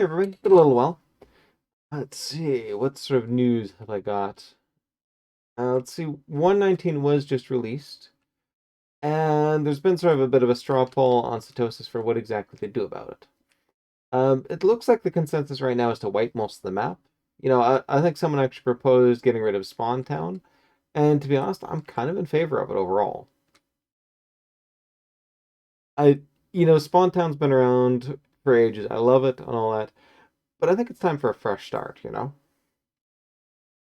everybody, been a little while. Let's see, what sort of news have I got? Let's see, 119 was just released, and there's been sort of a bit of a straw poll on Sitosis for what exactly they do about it. It looks like the consensus right now is to wipe most of the map. I think someone actually proposed getting rid of Spawn Town, and to be honest, I'm kind of in favor of it overall. Spawn Town's been around for ages. I love it and all that, but I think it's time for a fresh start.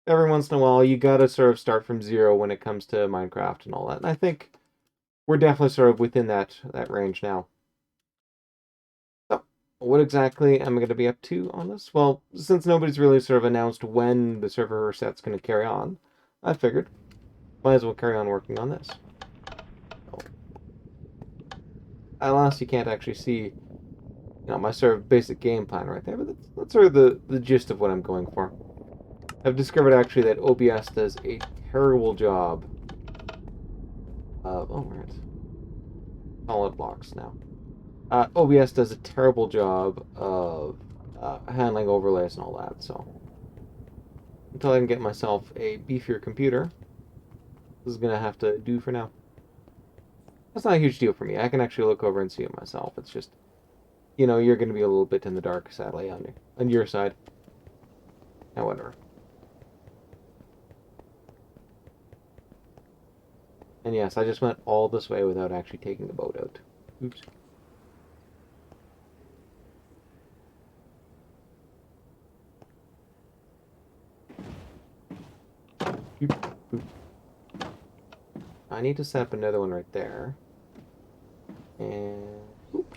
Every once in a while, you gotta sort of start from zero when it comes to Minecraft and all that. And I think we're definitely sort of within that range now. So, what exactly am I going to be up to on this? Well, since nobody's really sort of announced when the server reset's going to carry on, I figured might as well carry on working on this. Alas, you can't actually see, my sort of basic game plan right there, but that's sort of the gist of what I'm going for. I've discovered actually that OBS does a terrible job of... Oh, we're at solid blocks now. OBS does a terrible job of handling overlays and all that, so until I can get myself a beefier computer, this is going to have to do for now. That's not a huge deal for me. I can actually look over and see it myself. It's just, you're going to be a little bit in the dark, sadly, on your side. However. And yes, I just went all this way without actually taking the boat out. Oops. I need to set up another one right there. And... Oop.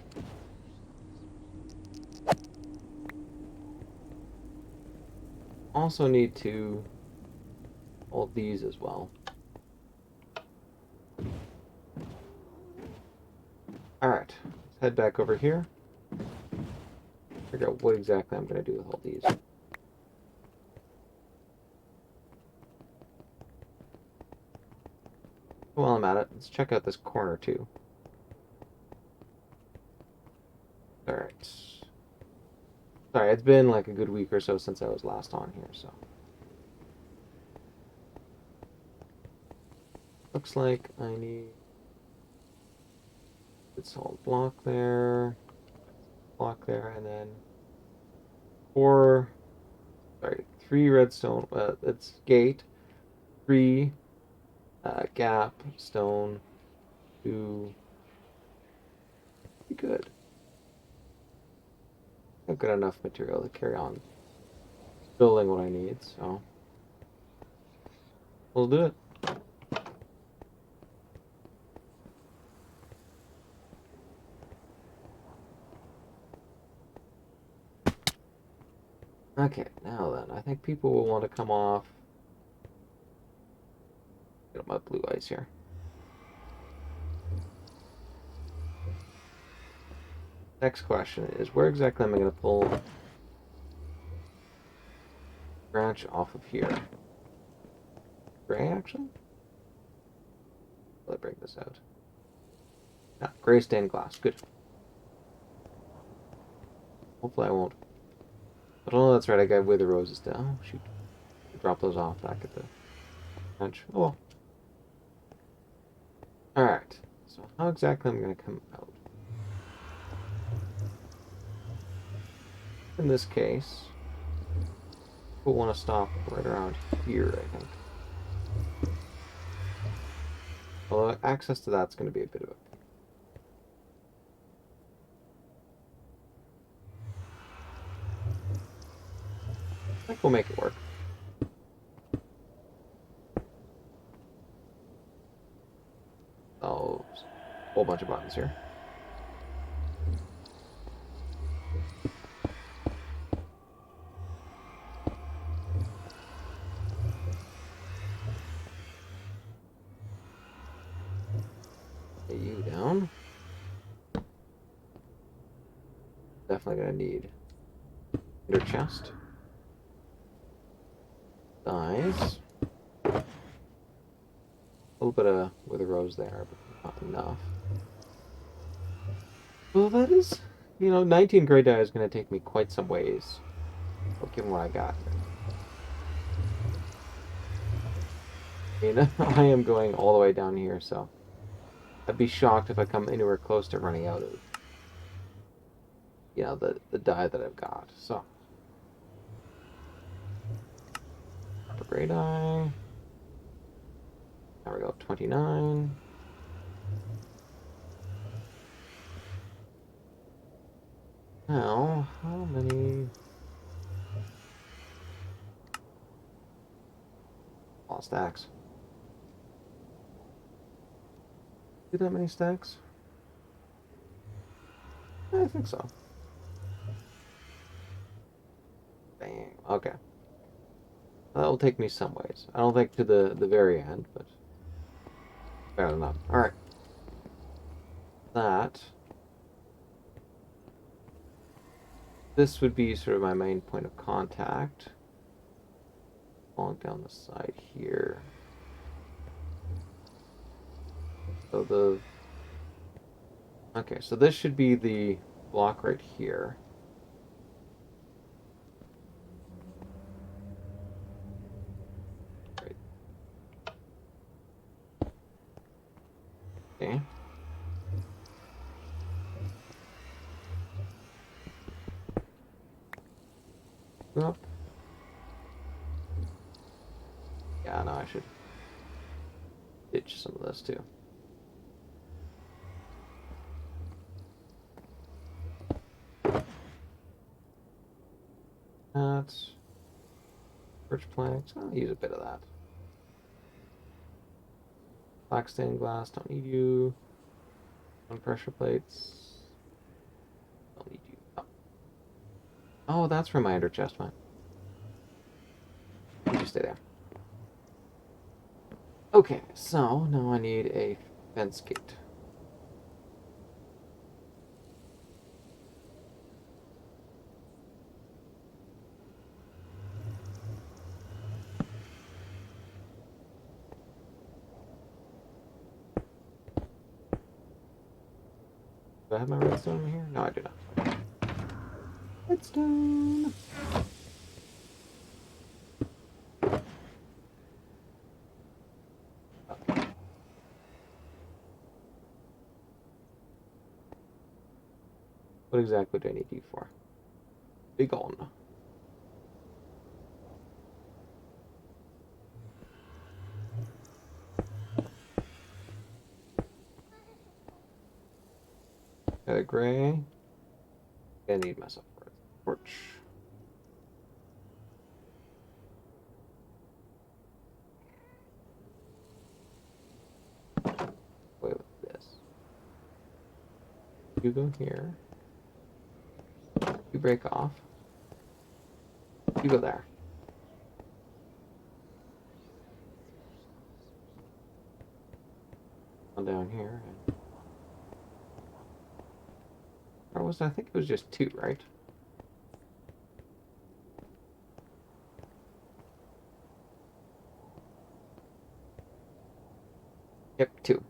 Also need to hold these as well. Alright, let's head back over here. Figure out what exactly I'm going to do with all these. While I'm at it, let's check out this corner too. Alright. Sorry, it's been like a good week or so since I was last on here, so. Looks like I need this solid block there, and then three redstone, it's gate, three gap, stone, two, pretty good. I've got enough material to carry on building what I need, so we'll do it. Okay, now then, I think people will want to come off. Get my blue ice here. Next question is, where exactly am I going to pull branch off of here? Gray, actually? Let me break this out. Ah, gray stained glass. Good. Hopefully I won't. But oh, that's right, I got wither roses down. Oh, shoot. Drop those off back at the bench. Oh well. Alright. So how exactly am I going to come out? In this case, we'll want to stop right around here, I think. Although access to that's going to be a bit of a... I think we'll make it work. Oh, a whole bunch of buttons here. Get you down. Definitely gonna need your chest. Dies. A little bit of wither rose there, but not enough. Well, that is You know, 19 gray dye is going to take me quite some ways. Well, given what I got here. I mean, I am going all the way down here, so I'd be shocked if I come anywhere close to running out of, you know, the dye that I've got. So, gray dye. There we go, 29. Now, how many... all stacks. Do that many stacks? I think so. Bang. Okay. That will take me some ways. I don't think to the very end, but fair enough. Alright. That. This would be sort of my main point of contact. Along down the side here. So the... Okay, so this should be the block right here. Right. Okay. Up. Yeah, no, I should ditch some of this too. That's birch planks. I'll use a bit of that. Black stained glass, don't need you. On pressure plates. Don't need you. Oh, oh that's from my under chest, man. You just stay there. Okay, so now I need a fence gate. Do I have my redstone in here? No, I do not. Redstone! Okay. What exactly do I need you for? Be gone. Got a gray. I need myself a torch. Play with this. You go here. You break off. You go there. On down here. Or was I think it was just 2, right? Yep, 2.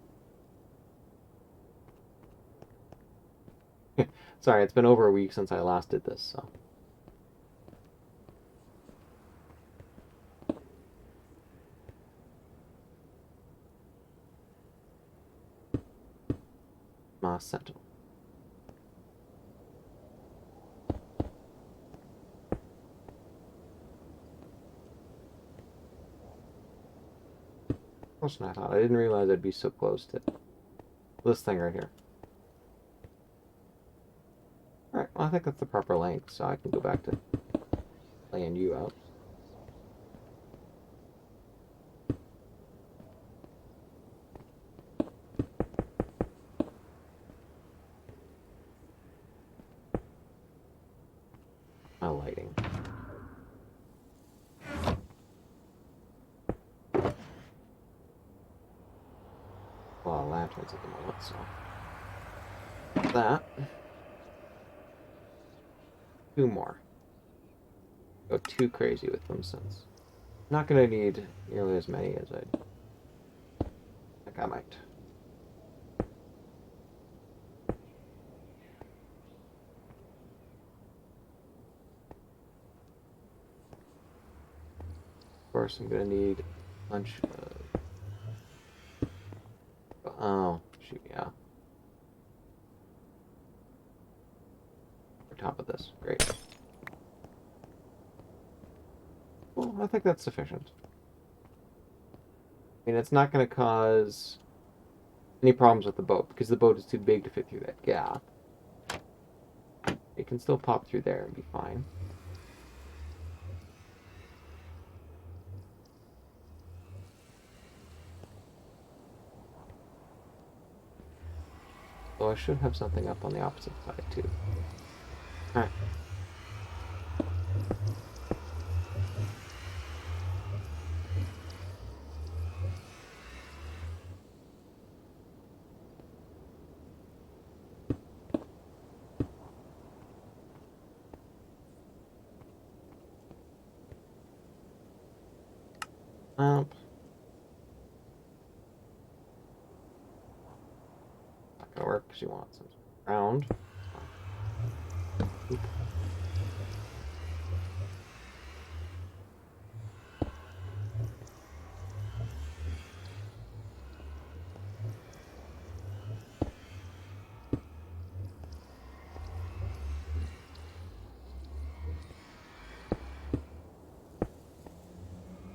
Sorry, it's been over a week since I last did this, so. Moss Sentinel. Closer than I thought. I didn't realize I'd be so close to this thing right here. Alright, well I think that's the proper length, so I can go back to laying you out. My lighting. A lot of lanterns at the moment, so. That. 2 more. Go too crazy with them since I'm not gonna need nearly as many as I think I might. course, I'm gonna need a bunch of... Oh, shoot, yeah. On top of this. Great. Well, I think that's sufficient. I mean, it's not going to cause any problems with the boat, because the boat is too big to fit through that gap. It can still pop through there and be fine. So I should have something up on the opposite side, too. Alright. Not gonna work because you want some round. Oop.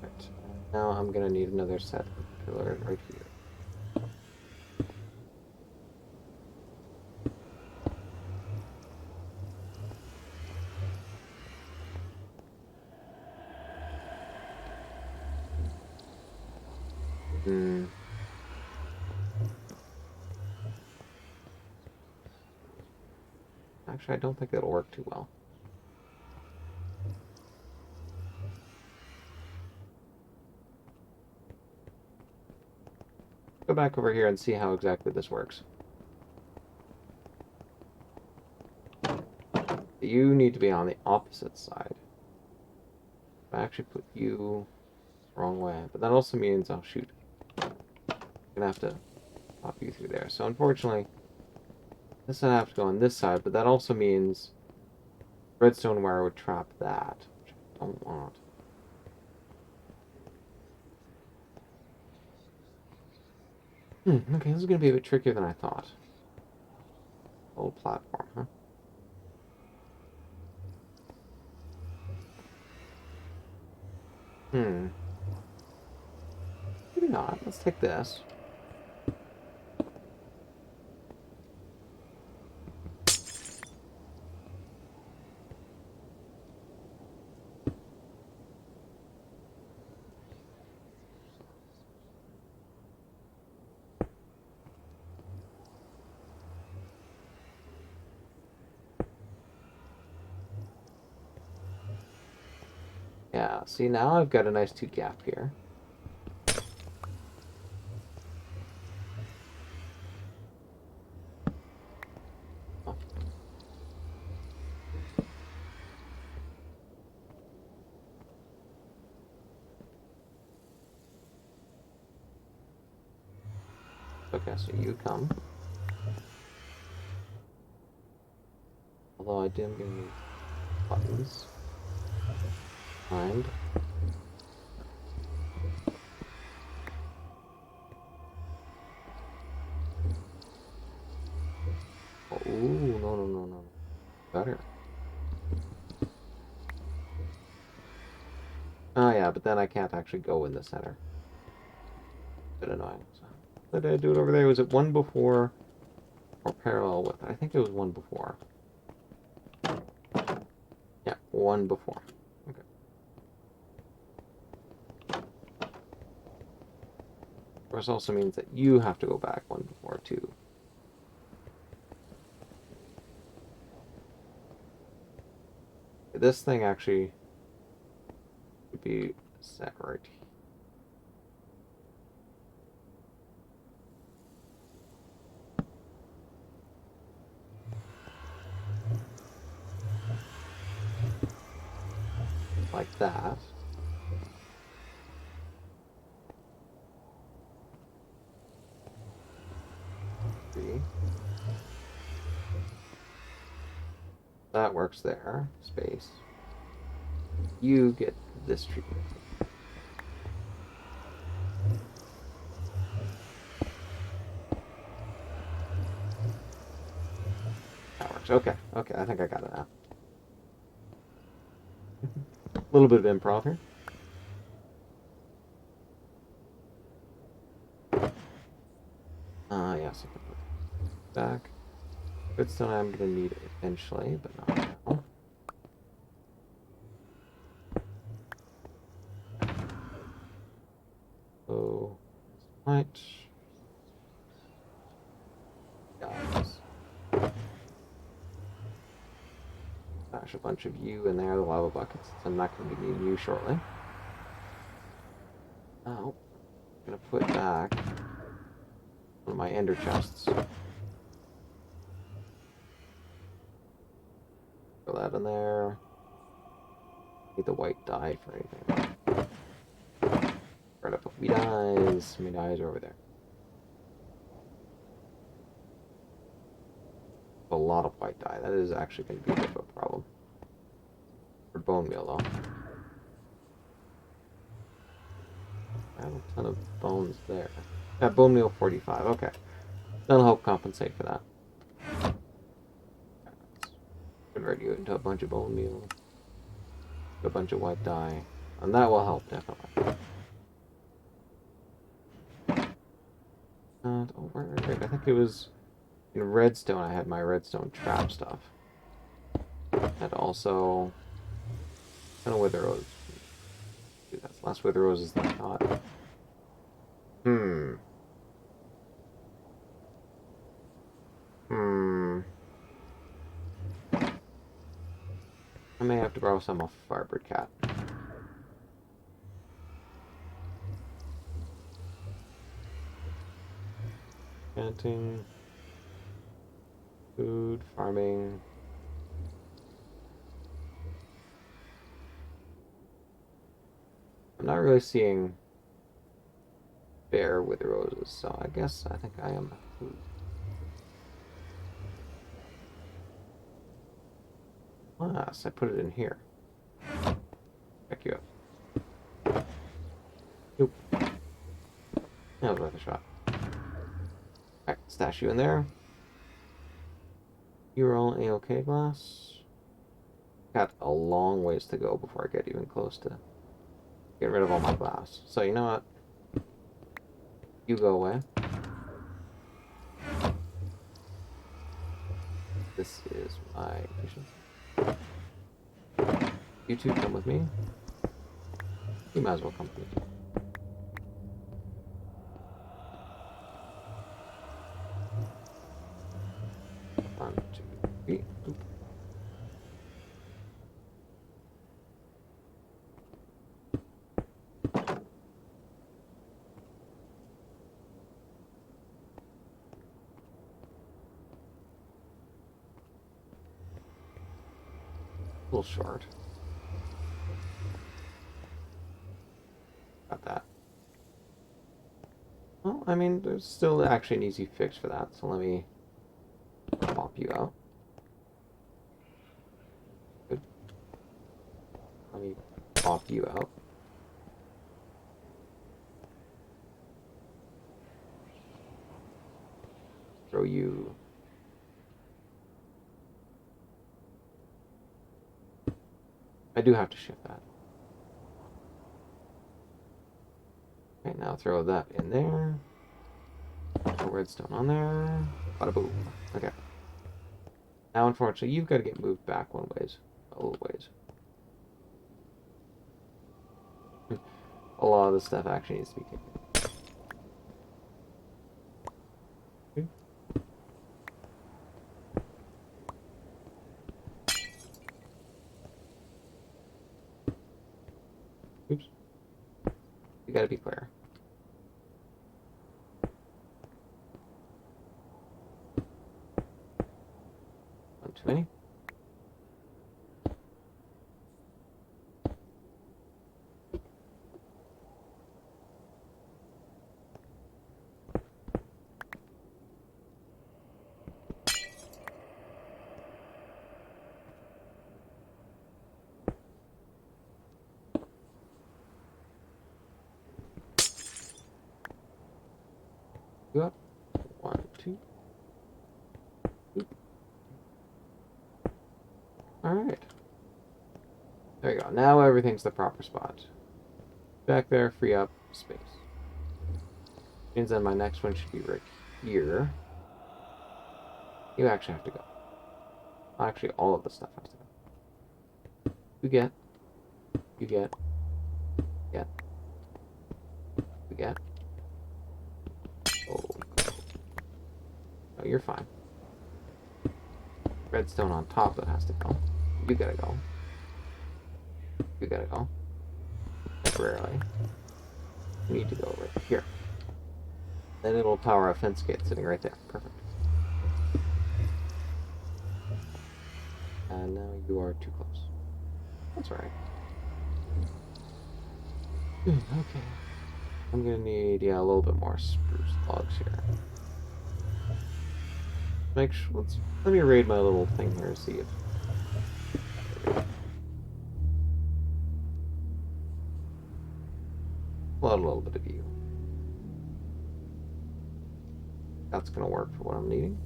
Right. Now I'm gonna need another set of pillars right here. Actually, I don't think that'll work too well. Go back over here and see how exactly this works. You need to be on the opposite side. I actually put you the wrong way, but that also means, oh shoot, I'm gonna have to pop you through there. So unfortunately, this would have to go on this side, but that also means redstone wire would trap that, which I don't want. Okay, this is gonna be a bit trickier than I thought. Old platform, huh? Maybe not. Let's take this. Yeah, see, now I've got a nice 2 gap here. Oh. Okay, so you come. Although I am going to need buttons. Find. Oh, ooh, no. Better. Oh yeah, but then I can't actually go in the center. Bit annoying. So, did I do it over there? Was it one before or parallel with? I think it was one before. Yeah, one before. Okay. Of course, also means that you have to go back one before too. This thing actually would be set right here. Like that. See? That works there. Space. You get this treatment. works. Okay, okay, I think I got it now. A little bit of improv here. Yes, I can put it back. Redstone I'm gonna need eventually, but not now. So, right. Guys. Stash a bunch of you in there, the lava buckets. I'm not going to be needing you shortly. Now, I'm going to put back one of my ender chests. Throw that in there. Need the white dye for anything. Right up with me dyes. My dyes are over there. A lot of white dye. That is actually going to be a bit of a problem. For bone meal, though. I have a ton of bones there. Yeah, bone meal 45. Okay. That'll help compensate for that. Convert you into a bunch of bone meal. A bunch of white dye. And that will help, definitely. Oh, wait, I think it was in redstone I had my redstone trap stuff. And also... I don't know wither rose. Dude, that's the last wither roses that I got. I may have to borrow some off Firebird Cat. Planting, food, farming. I'm not really seeing bare wither roses, so I guess I think I am food. Yes, I put it in here. Pick you up. Nope. That was worth a shot. Alright, stash you in there. You're all A-OK glass. Got a long ways to go before I get even close to getting rid of all my glass. So you know what? You go away. This is my efficiency. You two come with me. You might as well come with me. One, two, three. Oop. A little short. Got that. Well, I mean, there's still actually an easy fix for that, so let me pop you out. Good. Let me pop you out. Throw you... I do have to shift that. Okay, now throw that in there. Put redstone on there. Bada boom. Okay. Now, unfortunately, you've got to get moved back one ways. A little ways. A lot of this stuff actually needs to be taken. Oops. You gotta be clear. One too many. Go up. One, two. Oop. There you go. Now everything's the proper spot. Back there, free up space. Means then my next one should be right here. You actually have to go. Actually, all of the stuff has to go. You get. You get. Get. You get. Oh. No, you're fine. Redstone on top that has to go. You gotta go. You gotta go. Temporarily. You need to go right here. Then it'll power a fence gate sitting right there. Perfect. And now you are too close. That's alright. Okay. I'm gonna need, a little bit more spruce logs here. Make sure, let me raid my little thing here and see if... Well, a little bit of you. That's gonna work for what I'm needing.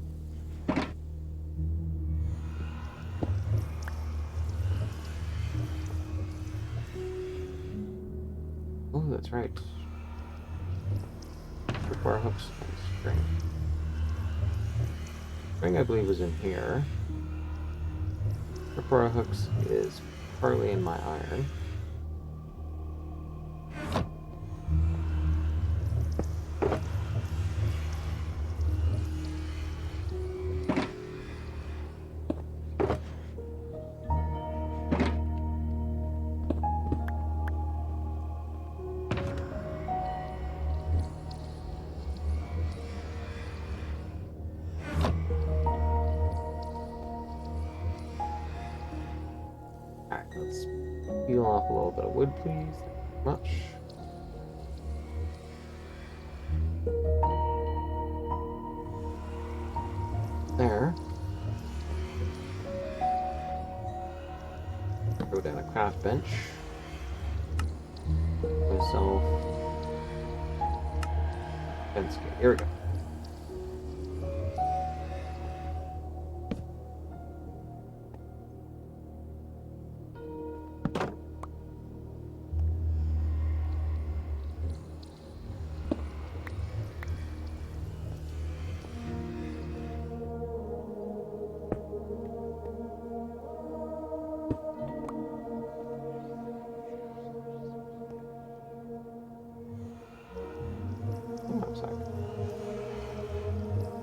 Oh, that's right. Require hooks and string. String, I believe, is in here. Require hooks is partly in my iron. Alright, let's peel off a little bit of wood, please. Not much. There. Throw down a craft bench. Myself. Fence gate. Here we go.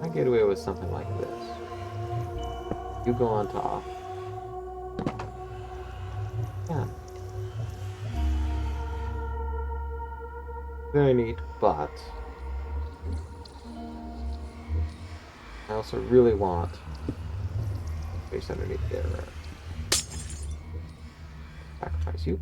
I get away with something like this. You go on top. Yeah. Very neat, but I also really want space underneath there. Sacrifice you.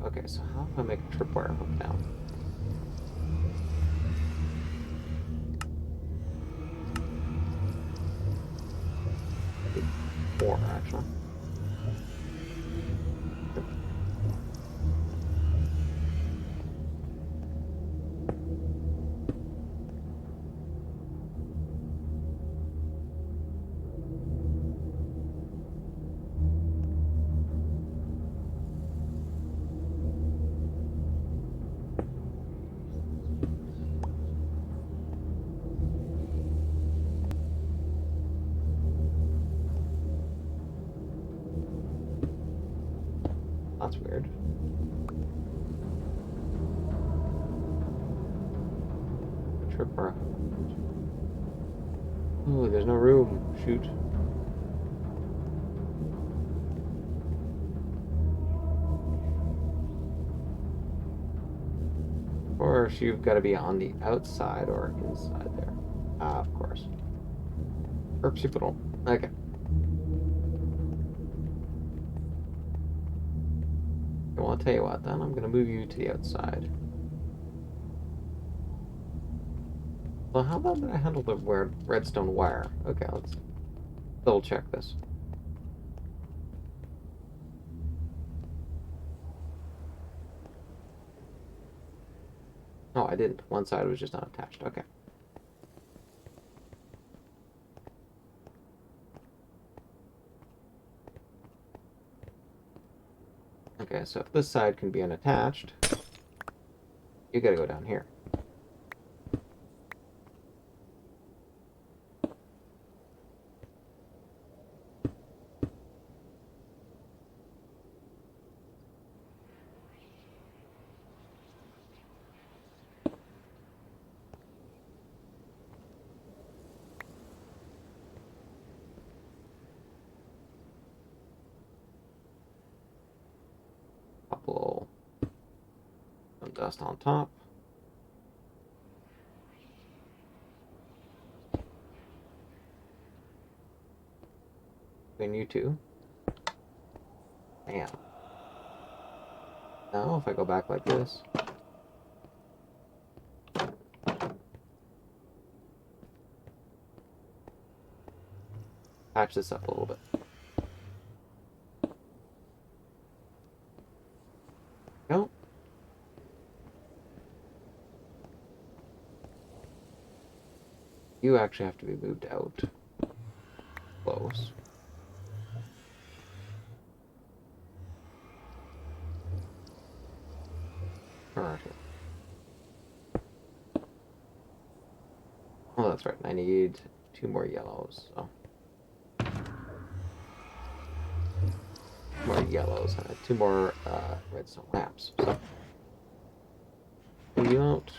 Okay, so how do I make a tripwire hook now? Four, actually. That's weird. Tripwire. Oh, there's no room. Shoot. Of course. course, you've got to be on the outside or inside there. Ah, of course. Perpsipital. Okay. Well, I'll tell you what, then. I'm going to move you to the outside. Well, how about I handle the redstone wire? Okay, let's double check this. Oh, I didn't. One side was just unattached. Okay. Okay, so if this side can be unattached, you gotta go down here. Pop a little some dust on top. Between you two. Bam. Now, if I go back like this, patch this up a little bit. Go. You actually have to be moved out close. Alright. Oh, that's right. I need 2 more yellows. So. More yellows and 2 more redstone lamps. So. Pull you out.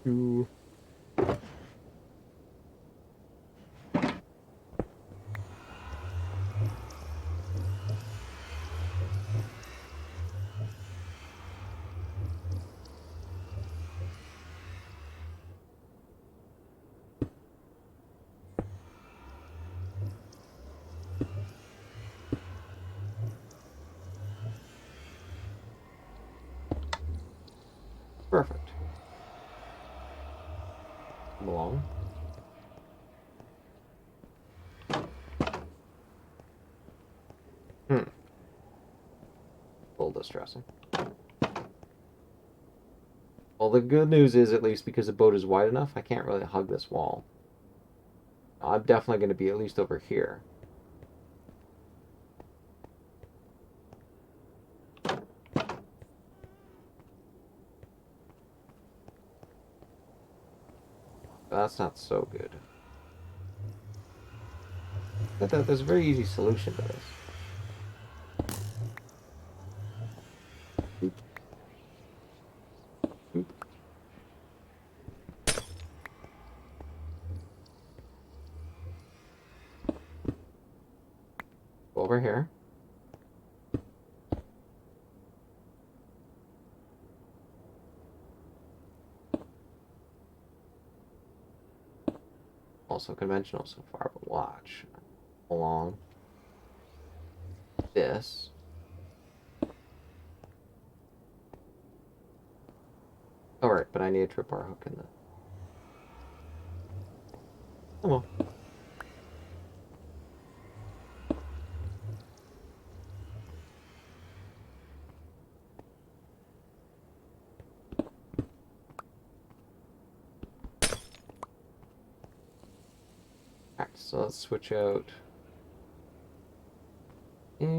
Two. Perfect. Come along. A little distressing. Well, the good news is, at least because the boat is wide enough, I can't really hug this wall. I'm definitely going to be at least over here. That's not so good. There's a very easy solution to this. Oop. Oop. Over here. Also conventional so far, but watch. Along this. Alright, but I need a tripwire hook in the... Oh well. Alright, so let's switch out. Is...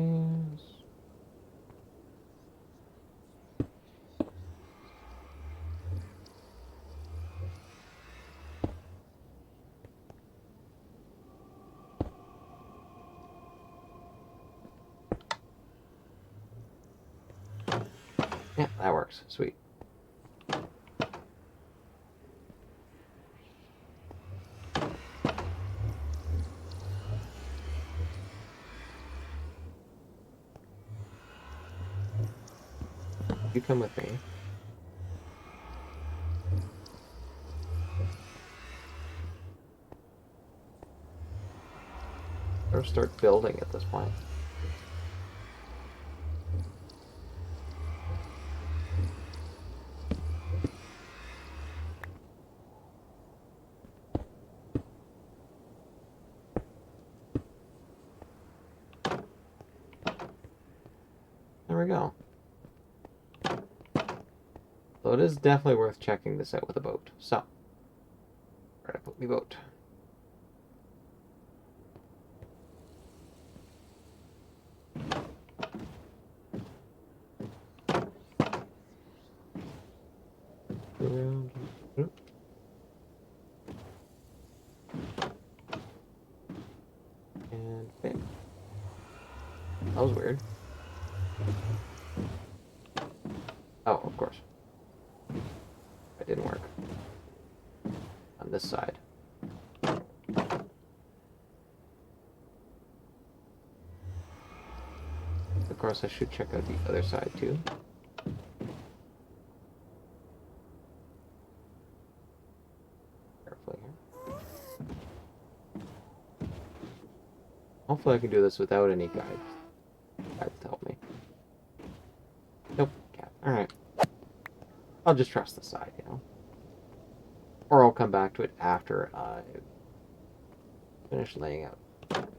Yeah, that works. Sweet. You come with me. Or start building at this point. There we go. So it is definitely worth checking this out with a boat. So, where did I put my boat? Around. Oop. And bam. That was weird. Oh, of course. It didn't work. On this side. Of course, I should check out the other side too. Carefully here. Hopefully I can do this without any guides. Guides to help me. Nope, can't. Alright. I'll just trust the side, you know. Or I'll come back to it after I finish laying out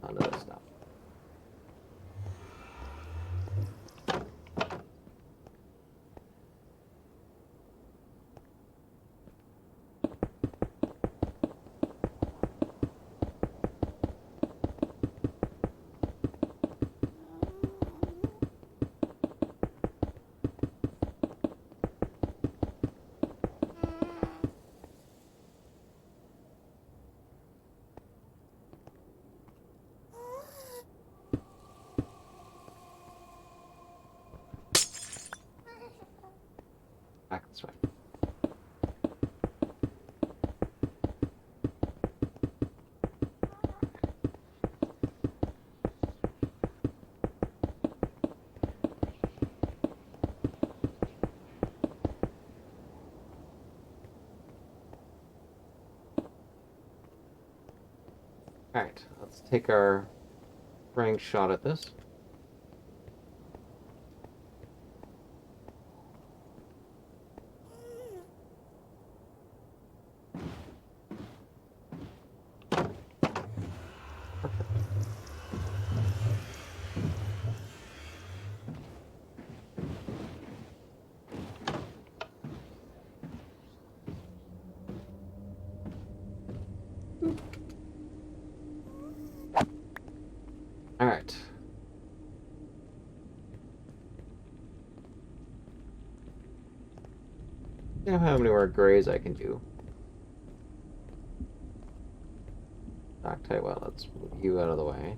none of this stuff. Back this way. Alright, let's take our frank shot at this. Alright. I don't have how many more grays I can do. Octite, well, let's move you out of the way.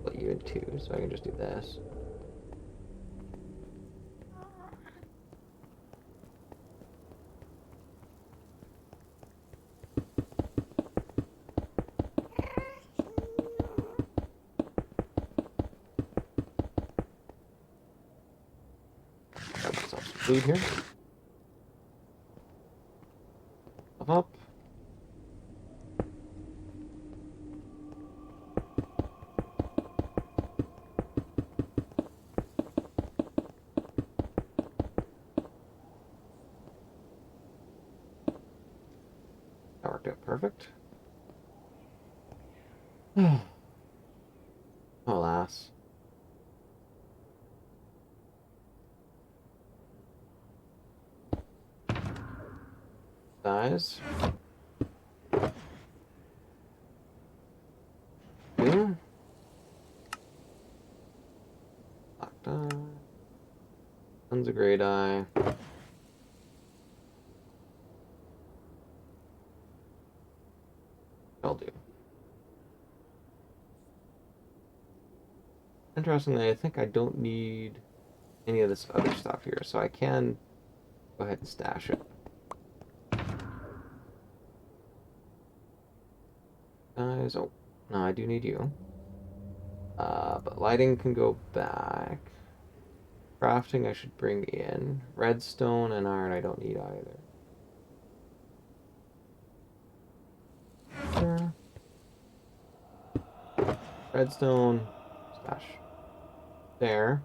Put you in two, so I can just do this. Grab myself some food here. Up. That worked out perfect. Alas. Dies. Boom. Black dye. Tons of gray dye. I'll do. Interestingly, I think I don't need any of this other stuff here, so I can go ahead and stash it. Guys, oh, no, I do need you. But lighting can go back. Crafting I should bring in. Redstone and iron I don't need either. There. Redstone. Stash. There.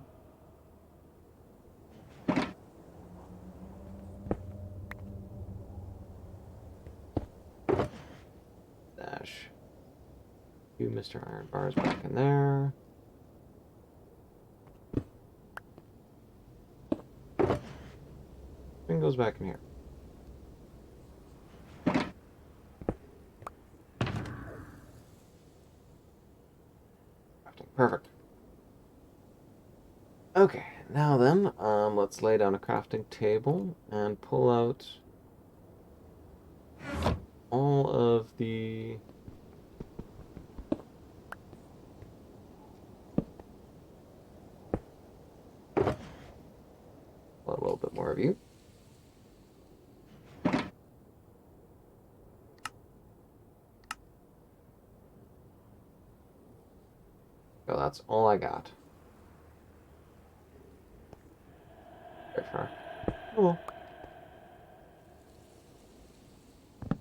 Dash. Two Mr. Iron bars back in there. String goes back in here. Perfect. Okay, now then, let's lay down a crafting table and pull out all of the a little bit more of you. So that's all I got. Very far. Oh well.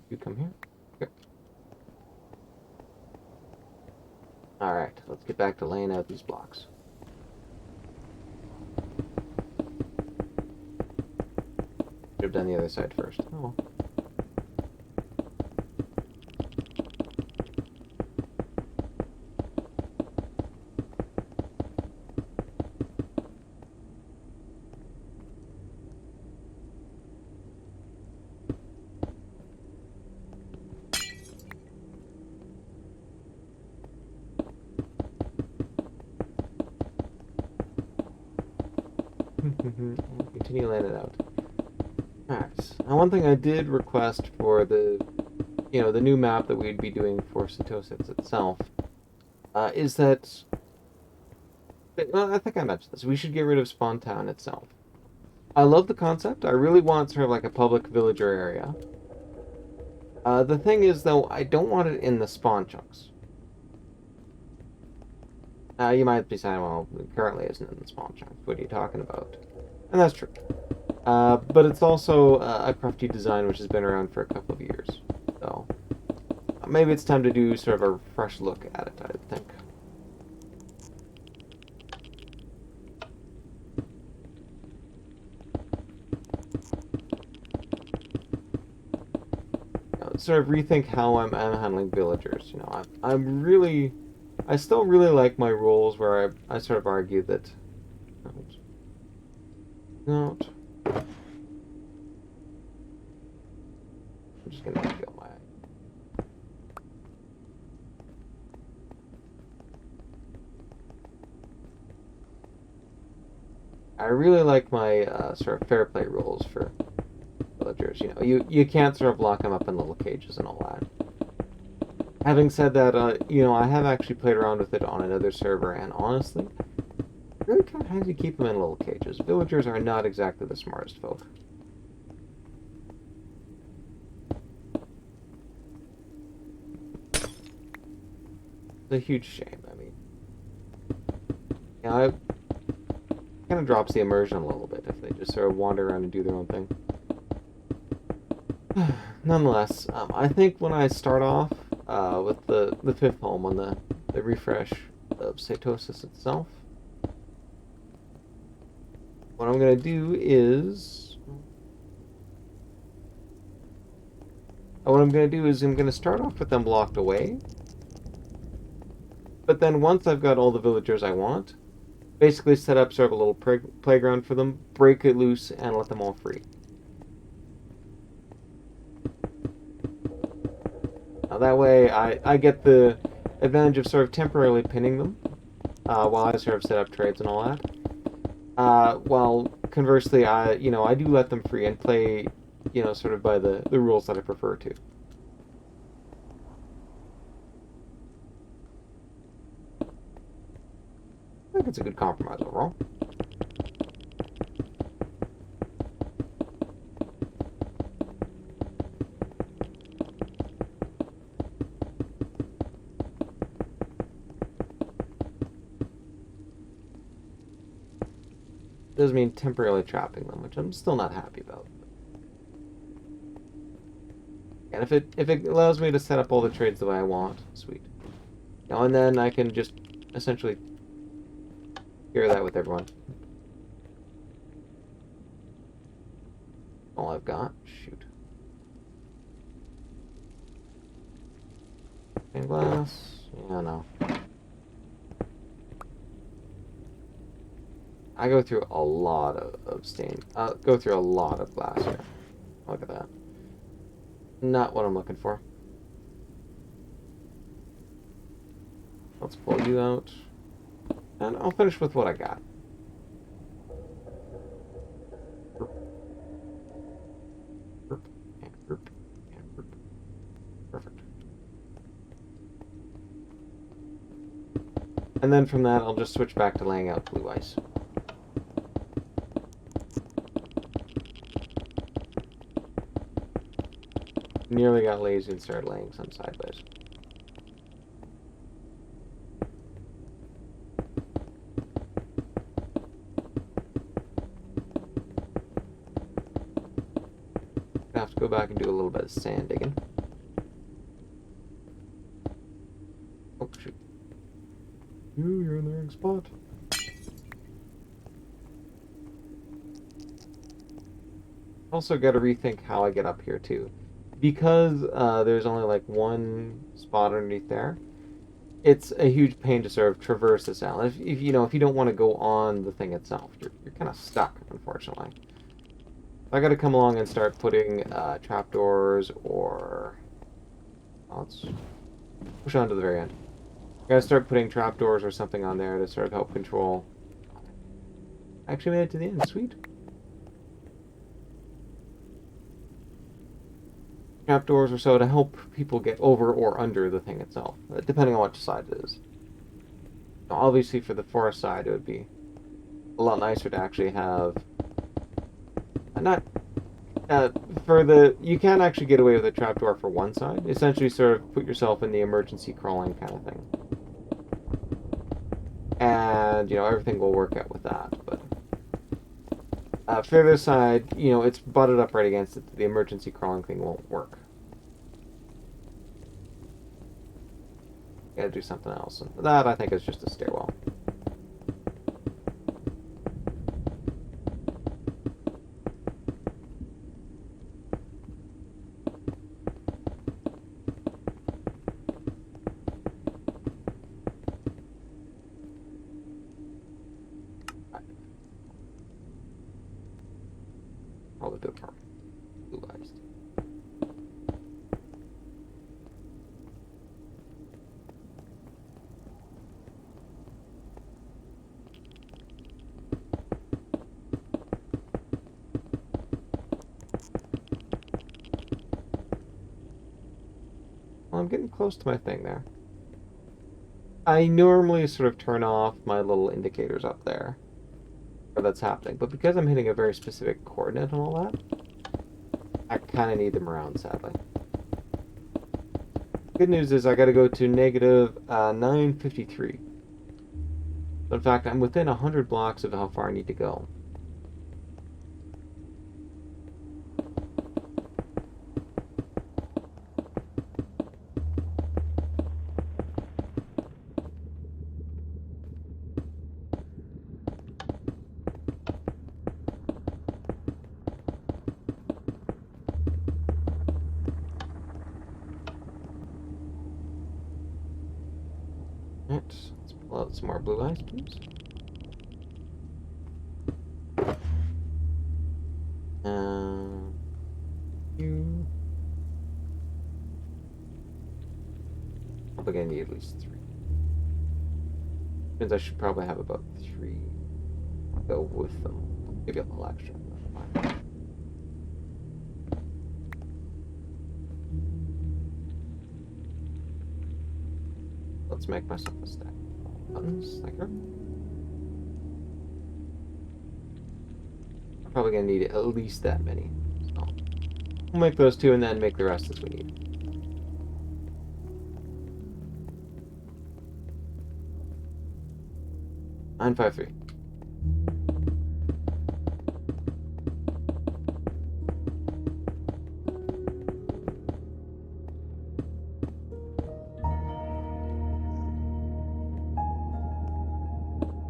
You come here. Okay. Alright, let's get back to laying out these blocks. Should have done the other side first. Oh well. Continue laying it out. Alright. Now one thing I did request for the the new map that we'd be doing for Sitosis itself, is that well, I think I mentioned this. We should get rid of Spawn Town itself. I love the concept. I really want sort of like a public villager area. The thing is, though, I don't want it in the spawn chunks. You might be saying, well, it currently isn't in the spawn chunks. What are you talking about? And that's true. But it's also a crafty design which has been around for a couple of years. So maybe it's time to do sort of a fresh look at it, I think. Sort of rethink how I'm handling villagers. I still really like my rules where I sort of argue that. Not. I'm just gonna heal my. I really like my sort of fair play rules for villagers. You can't sort of lock them up in little cages and all that. Having said that, I have actually played around with it on another server, and honestly, really kind of handy to keep them in little cages. Villagers are not exactly the smartest folk. It's a huge shame. I mean, it kind of drops the immersion a little bit if they just sort of wander around and do their own thing. Nonetheless, I think when I start off with the fifth home on the refresh of Sitosis itself, what I'm going to do is... I'm going to start off with them blocked away. But then once I've got all the villagers I want, basically set up sort of a little playground for them, break it loose, and let them all free. Now that way I get the advantage of sort of temporarily pinning them while I sort of set up trades and all that. While conversely, I do let them free and play, sort of by the rules that I prefer to. I think it's a good compromise overall. does mean temporarily trapping them, which I'm still not happy about. And if it allows me to set up all the trades the way I want, sweet. Now and then I can just essentially share that with everyone. All I've got. Shoot. Stained glass. Yeah, no. I go through a lot of go through a lot of glass here. Look at that. Not what I'm looking for. Let's pull you out. And I'll finish with what I got. Perfect. And then from that, I'll just switch back to laying out blue ice. Nearly got lazy and started laying some sideways. I have to go back and do a little bit of sand digging. Oh, shoot. You're in the wrong spot. Also got to rethink how I get up here, too. Because there's only like one spot underneath there, it's a huge pain to sort of traverse this island. If you know, if you don't want to go on the thing itself, you're kind of stuck, unfortunately. I got to come along and start putting trapdoors or... let's push on to the very end. I got to start putting trapdoors or something on there to sort of help control. I actually made it to the end. Sweet. Trapdoors or so to help people get over or under the thing itself, depending on which side it is. Now, obviously, for the forest side, it would be a lot nicer to actually have... not... you can actually get away with a trapdoor for one side. Essentially, sort of put yourself in the emergency crawling kind of thing. And, you know, everything will work out with that, but... for the other side, you know, it's butted up right against it. The emergency crawling thing won't work. Gotta do something else. And that, I think, is just a stairwell. Probably do it for blue eyes. Well, I'm getting close to my thing there. I normally sort of turn off my little indicators up there where that's happening, but because I'm hitting a very specific coordinate and all that, I kind of need them around, sadly. Good news is I got to go to negative 953. So in fact, I'm within 100 blocks of how far I need to go. Let's pull out some more blue eyes, please. You. Probably gonna need at least 3. Means I should probably have about 3 go with them. Maybe a little extra. Never mind. Let's make myself a stack of buttons, like her. I'm probably gonna need at least that many. So we'll make those 2 and then make the rest as we need. Nine, 5, 3.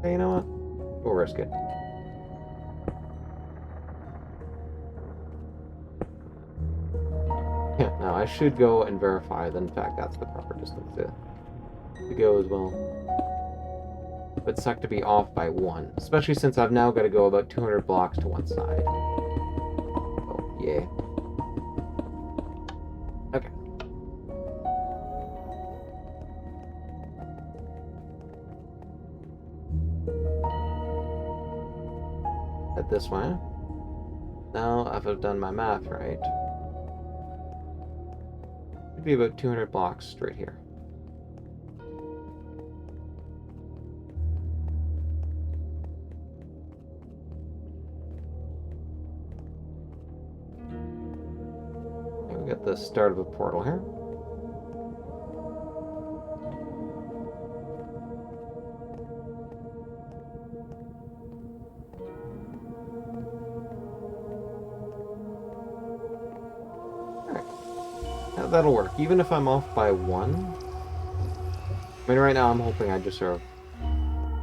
Okay, you know what? We'll risk it. Yeah, now I should go and verify that in fact that's the proper distance to go as well. But suck to be off by 1, especially since I've now got to go about 200 blocks to one side. Oh, yeah. Okay. Head this way. Now, if I've done my math right, it'd be about 200 blocks straight here. Okay, we got the start of a portal here. Alright. Now, that'll work. Even if I'm off by 1, I mean, right now I'm hoping I just sort of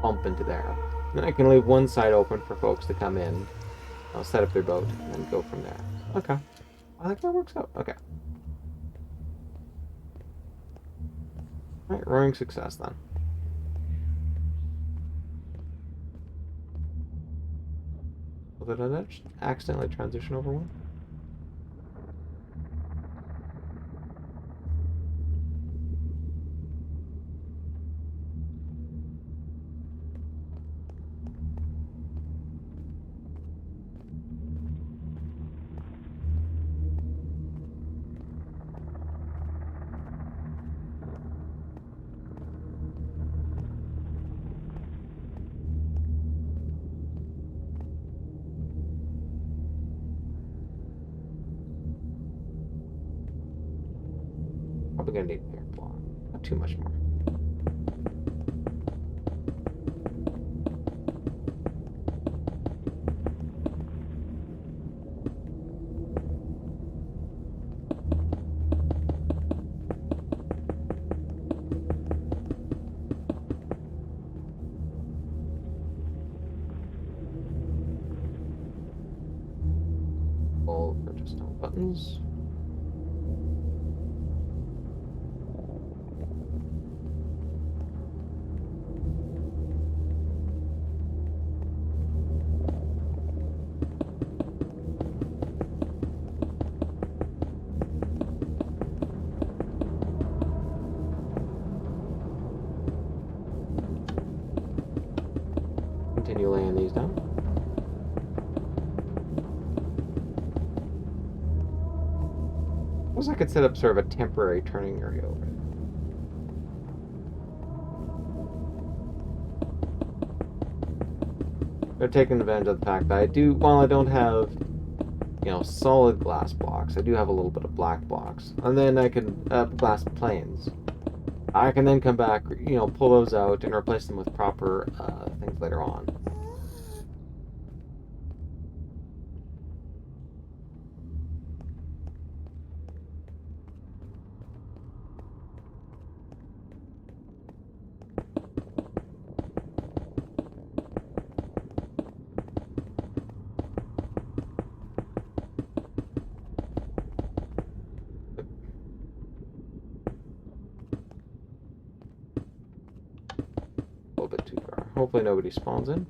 bump into there. Then I can leave one side open for folks to come in. I'll set up their boat and then go from there. Okay. I think that works out. Okay. Alright, roaring success then. Did I just accidentally transition over one? Probably gonna need more block. Not too much more. All purchase all buttons. Continue laying these down. Looks like I could set up sort of a temporary turning area over it. They're taking advantage of the fact that I do, while I don't have, solid glass blocks, I do have a little bit of black blocks. And then I can, glass planes. I can then come back, pull those out and replace them with proper things later on. A little bit too far. Hopefully nobody spawns in.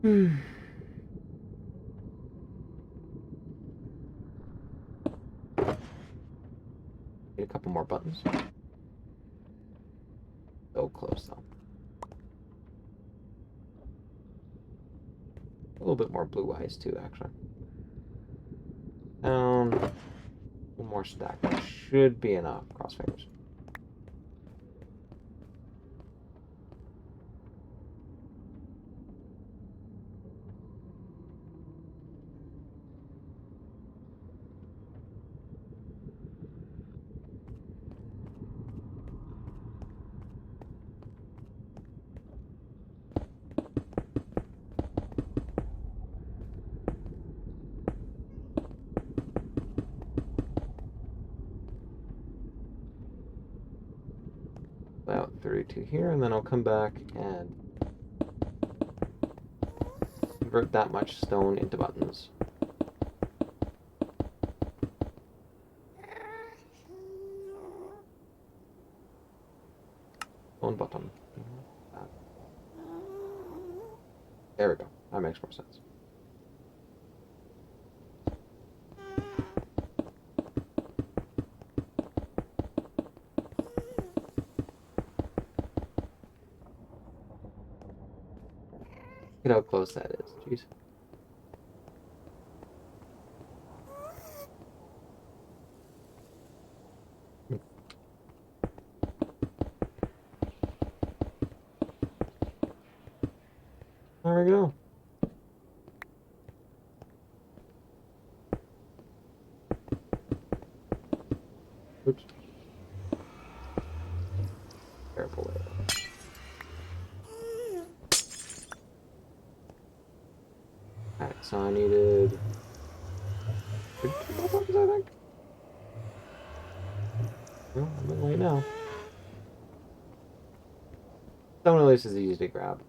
Need a couple more buttons. So close though. A little bit more blue eyes too, actually. One more stack. That should be enough. Cross fingers. watery to here, and then I'll come back and convert that much stone into buttons. One button. There we go. That makes more sense. Look at how close that is. Jeez. There we go. Oops. Careful there. Alright, so I needed 2 buttons, I think. Well, I'm in late now. Stone release is easy to grab.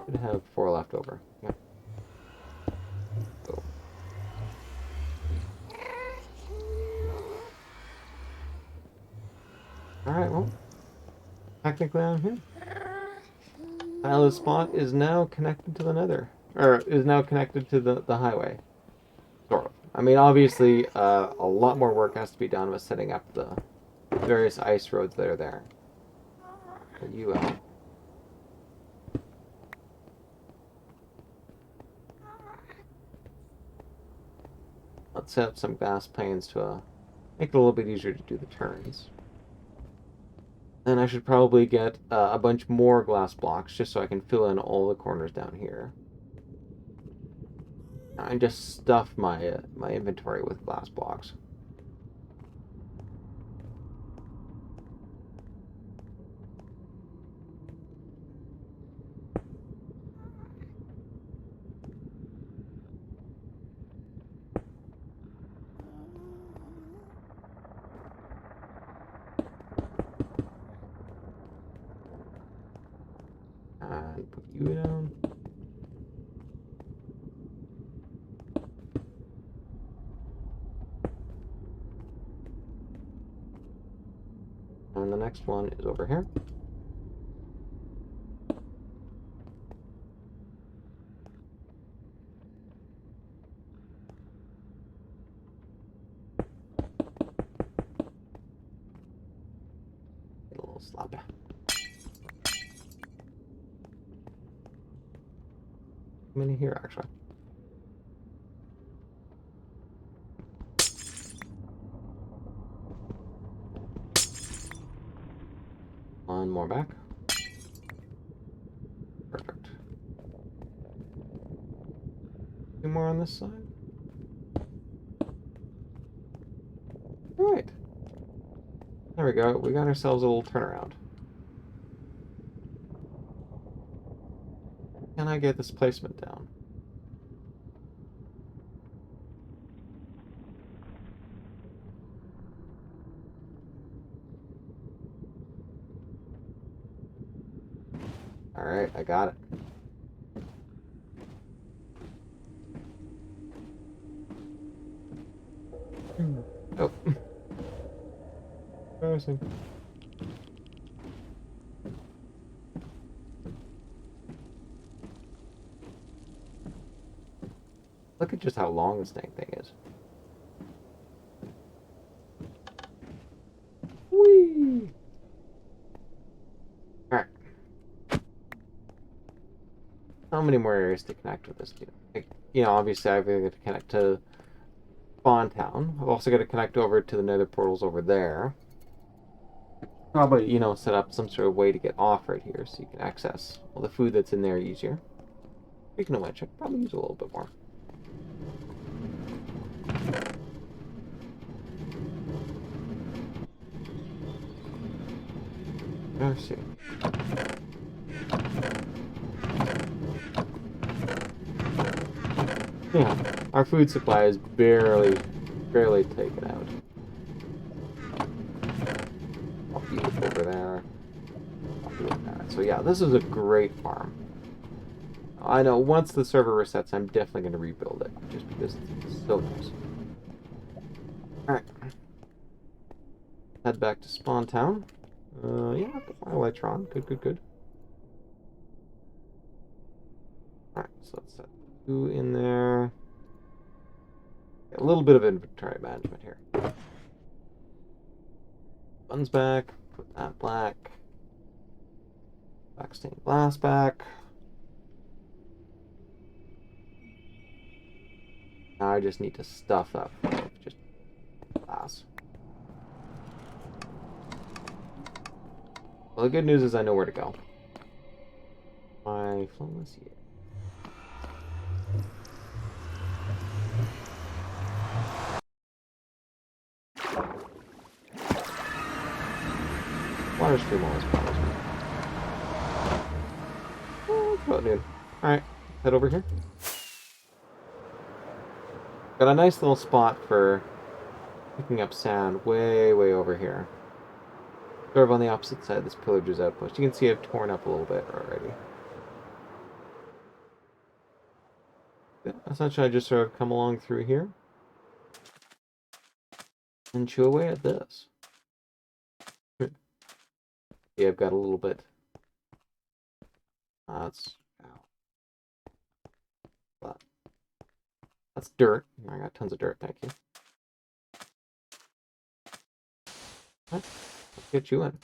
Should have 4 left over. Yep. Go. Alright, well, technically I'm here. Isla's spot is now connected to the Nether. Or, is now connected to the highway. Sort of. I mean, obviously, a lot more work has to be done with setting up the various ice roads that are there. But you, let's set up some glass planes to make it a little bit easier to do the turns. Then I should probably get a bunch more glass blocks just so I can fill in all the corners down here. And just stuff my my inventory with glass blocks. And put you down. And the next one is over here. Get a little sloppy. How many here, actually? One more back. Perfect. 2 more on this side. Alright. There we go. We got ourselves a little turnaround. Can I get this placement down? Alright, I got it. Oh. Embarrassing. Look at just how long this dang thing is. Whee! Alright. How many more areas to connect with this dude? Like, you know, obviously I've got to connect to Spawn Town. I've also got to connect over to the Nether portals over there. Probably, you know, set up some sort of way to get off right here so you can access all the food that's in there easier. Speaking of which, I could probably use a little bit more. Let's see. Yeah, our food supply is barely barely take it out. I'll feed it over there. I'll do it there. So yeah, this is a great farm. I know once the server resets, I'm definitely going to rebuild it, just because it's so nice. Alright. Head back to Spawn Town. Yeah, Electron. Good, good, good. Alright, so let's set 2 in there. A little bit of inventory management here. Buns back. Put that black. Black stained glass back. Now I just need to stuff that with just glass. Well, the good news is I know where to go. My flawless here. Water stream always bothers me. Oh, it's about noon. Alright, head over here. Got a nice little spot for picking up sand way, way over here. Sort of on the opposite side of this pillager's outpost. You can see I've torn up a little bit already. Essentially, I just sort of come along through here and chew away at this. Yeah, I've got a little bit. That's dirt. I got tons of dirt, thank you. Let's get you in.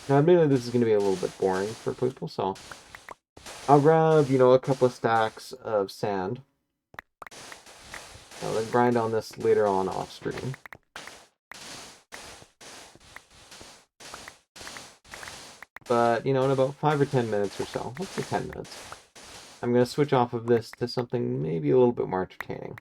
Now, admittedly, this is going to be a little bit boring for people, so I'll grab, a couple of stacks of sand. I'll then grind on this later on off stream. But, in about 5 or 10 minutes or so, let's say 10 minutes, I'm going to switch off of this to something maybe a little bit more entertaining.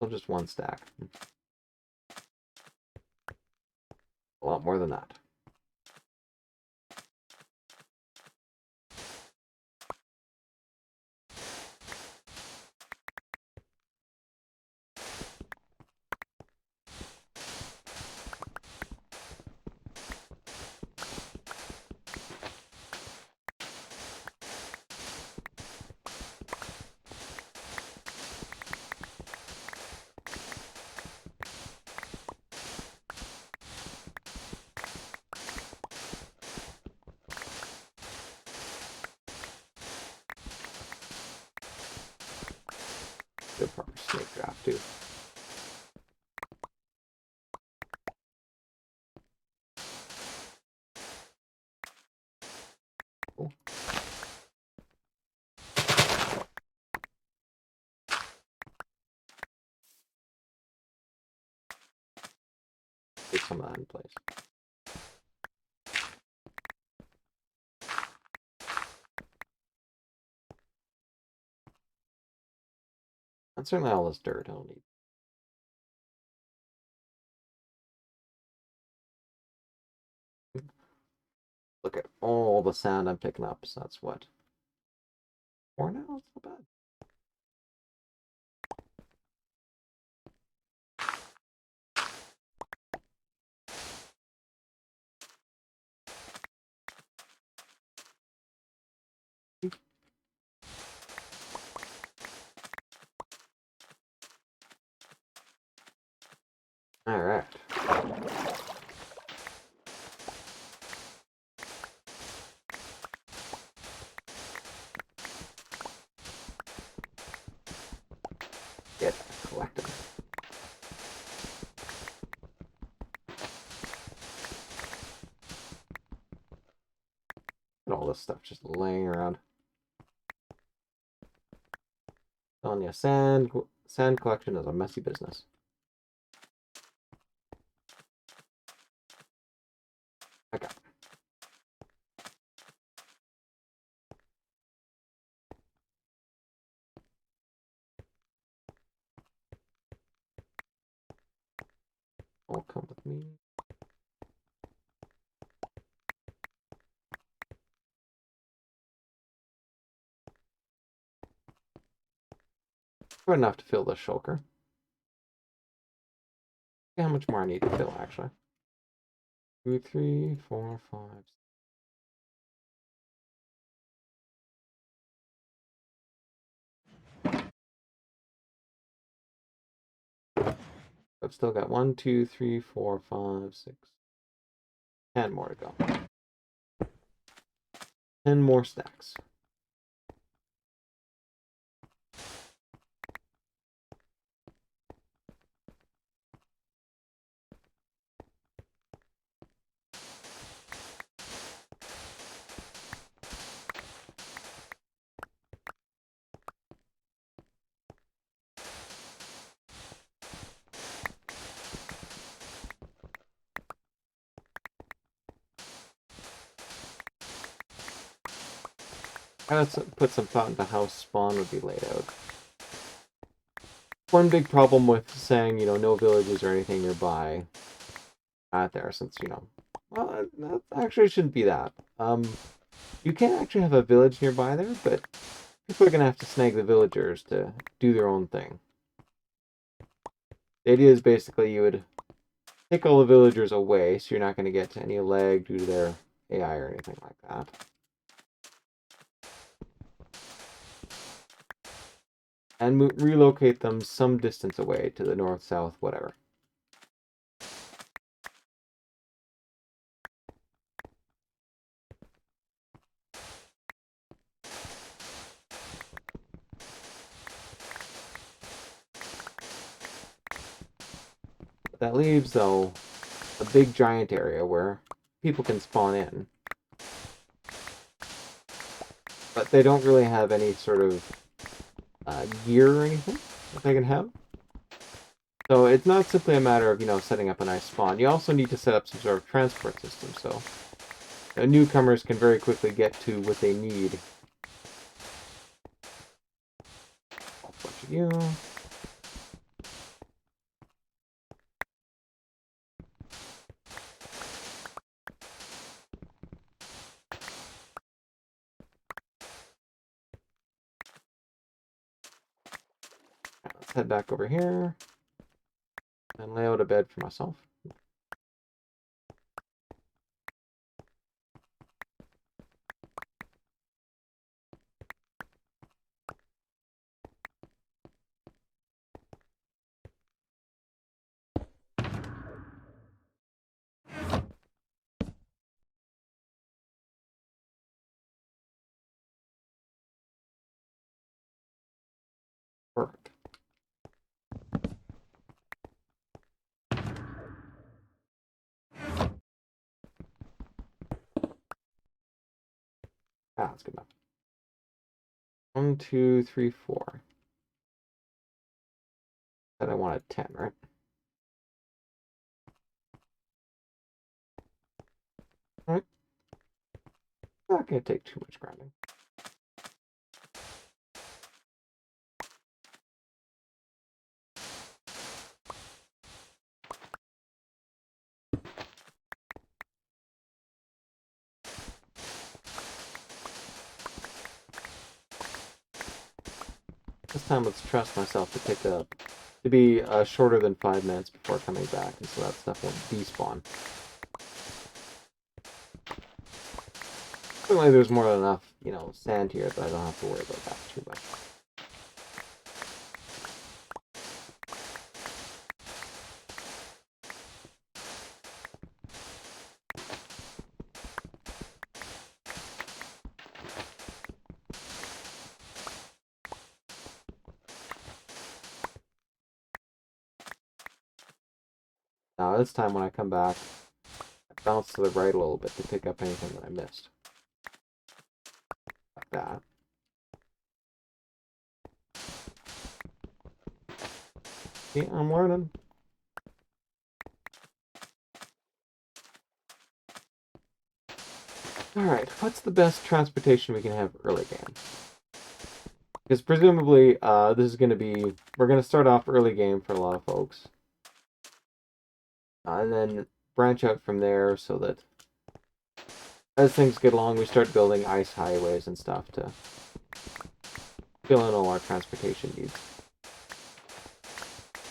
So just one stack. A lot more than that. Good proper snake draft, too. Cool. Get some of that in place. And certainly all this dirt I'll need. Look at all the sand I'm picking up. So that's what? 4 now? It's not bad. All right. Get collected. And all this stuff just laying around. Telling you, sand collection is a messy business. Okay. All come with me. Good enough to fill the shulker. How much more I need to fill, actually? 2, 3, 4, 5. I've still got 1, 2, 3, 4, 5, 6, 10 more to go. 10 more stacks. I gotta put some thought into how spawn would be laid out. One big problem with saying, no villages or anything nearby out there, since, well, that actually shouldn't be that. You can actually have a village nearby there, but people are gonna have to snag the villagers to do their own thing. The idea is basically you would take all the villagers away, so you're not going to get any lag due to their AI or anything like that. And relocate them some distance away to the north, south, whatever. But that leaves, though, a big giant area where people can spawn in. But they don't really have any sort of gear or anything that they can have. So it's not simply a matter of, setting up a nice spawn. You also need to set up some sort of transport system, so newcomers can very quickly get to what they need. A bunch of you. Let's head back over here and lay out a bed for myself. Perfect. That's good enough. 1, 2, 3, 4. Then I wanted 10, right? Alright. Not gonna take too much grinding. This time let's trust myself to be shorter than 5 minutes before coming back, and so that stuff won't despawn. Certainly there's more than enough, sand here that I don't have to worry about that too much. Now this time when I come back, I bounce to the right a little bit to pick up anything that I missed. Like that. See, I'm learning. Alright, what's the best transportation we can have early game? Because presumably, this is going to be... We're going to start off early game for a lot of folks. and then branch out from there so that as things get along, we start building ice highways and stuff to fill in all our transportation needs.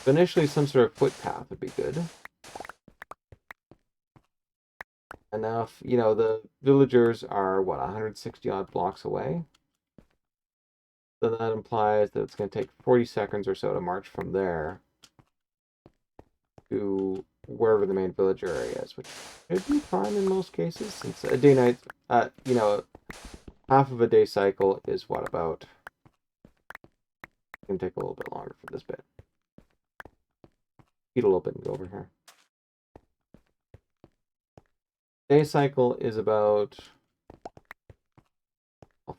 But initially, some sort of footpath would be good. And now, if, you know, the villagers are, what, 160 odd blocks away? So that implies that it's going to take 40 seconds or so to march from there to wherever the main villager area is, which should be fine in most cases, since a day-night, you know, half of a day cycle is what, about... It's going to take a little bit longer for this bit. Eat a little bit and go over here. Day cycle is about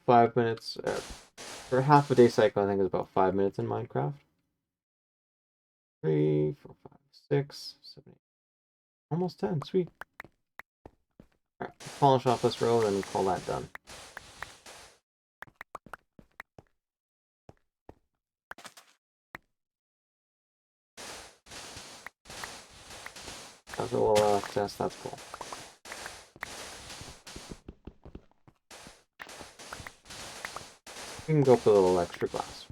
5 minutes. For half a day cycle, I think is about 5 minutes in Minecraft. 3, 4, 5, 6, 7, 8. Almost 10. Sweet. Alright, polish off this road and call that done. That's a little access, that's cool. We can go for a little extra glass.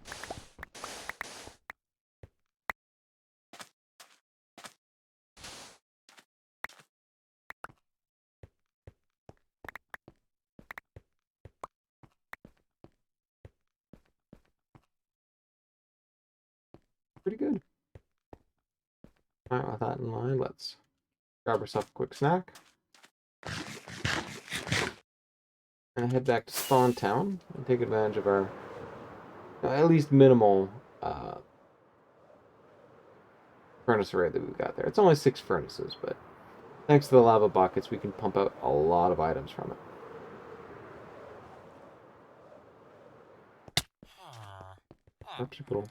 Pretty good. Alright, with that in mind, let's grab ourselves a quick snack. And head back to Spawn Town and take advantage of our at least minimal furnace array that we've got there. It's only 6 furnaces, but thanks to the lava buckets, we can pump out a lot of items from it. People.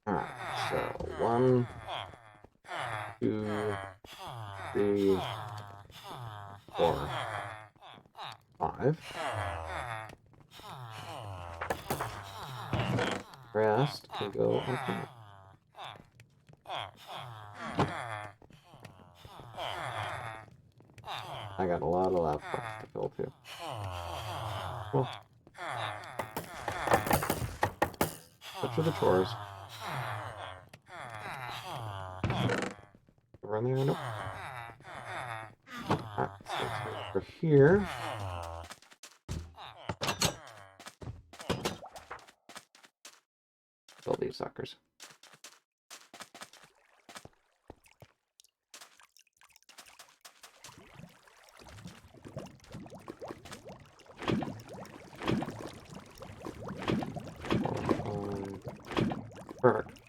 Alright, so 1, 2, 3, 4, 5. Rest can go okay. I got a lot of lava buckets to fill too. Well, such are the chores. Run there? Nope. Alright, so let's go over here. Fill these suckers. Perfect.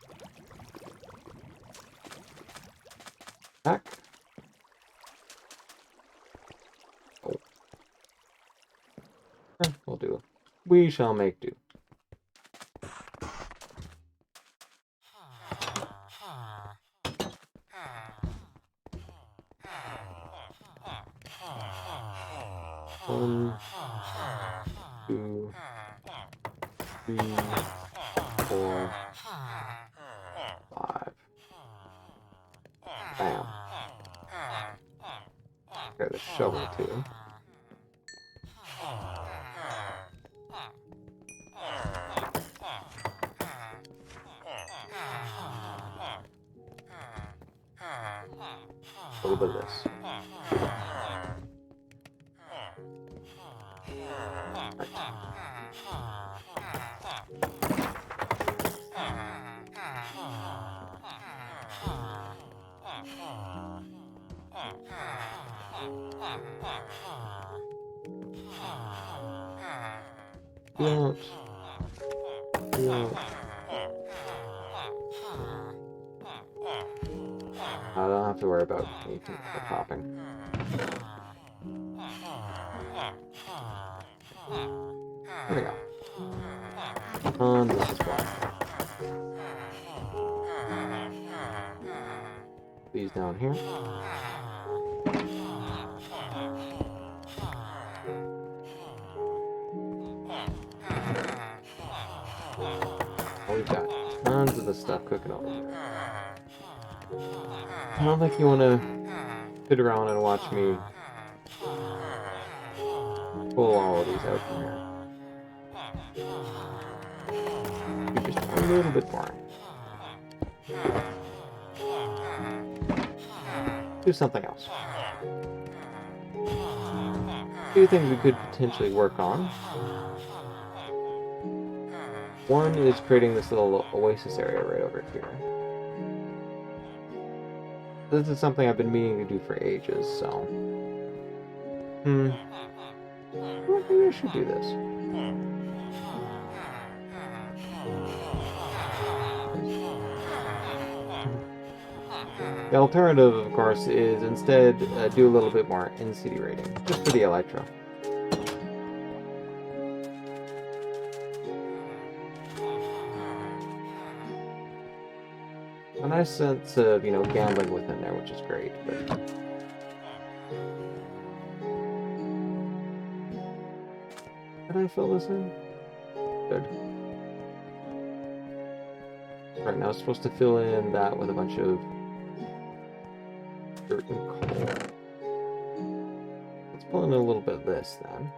Back. Oh. We'll do. We shall make do. One, 2, 3, 4, 5. Bam. Got a shovel too. A little bit of this. Don't. I don't have to worry about anything for popping. There we go. This is why. These down here. Oh, we've got tons of the stuff cooking over here. I don't think you want to sit around and watch me pull all of these out from here. You're just a little bit boring. Do something else. Two things we could potentially work on. One is creating this little oasis area right over here. This is something I've been meaning to do for ages, so... Well, maybe I should do this. The alternative, of course, is instead do a little bit more in-city raiding, just for the Electro. A nice sense of, gambling within there, which is great, but... Did I fill this in? Good. Right now, it's supposed to fill in that with a bunch of dirt and coal. Let's pull in a little bit of this, then.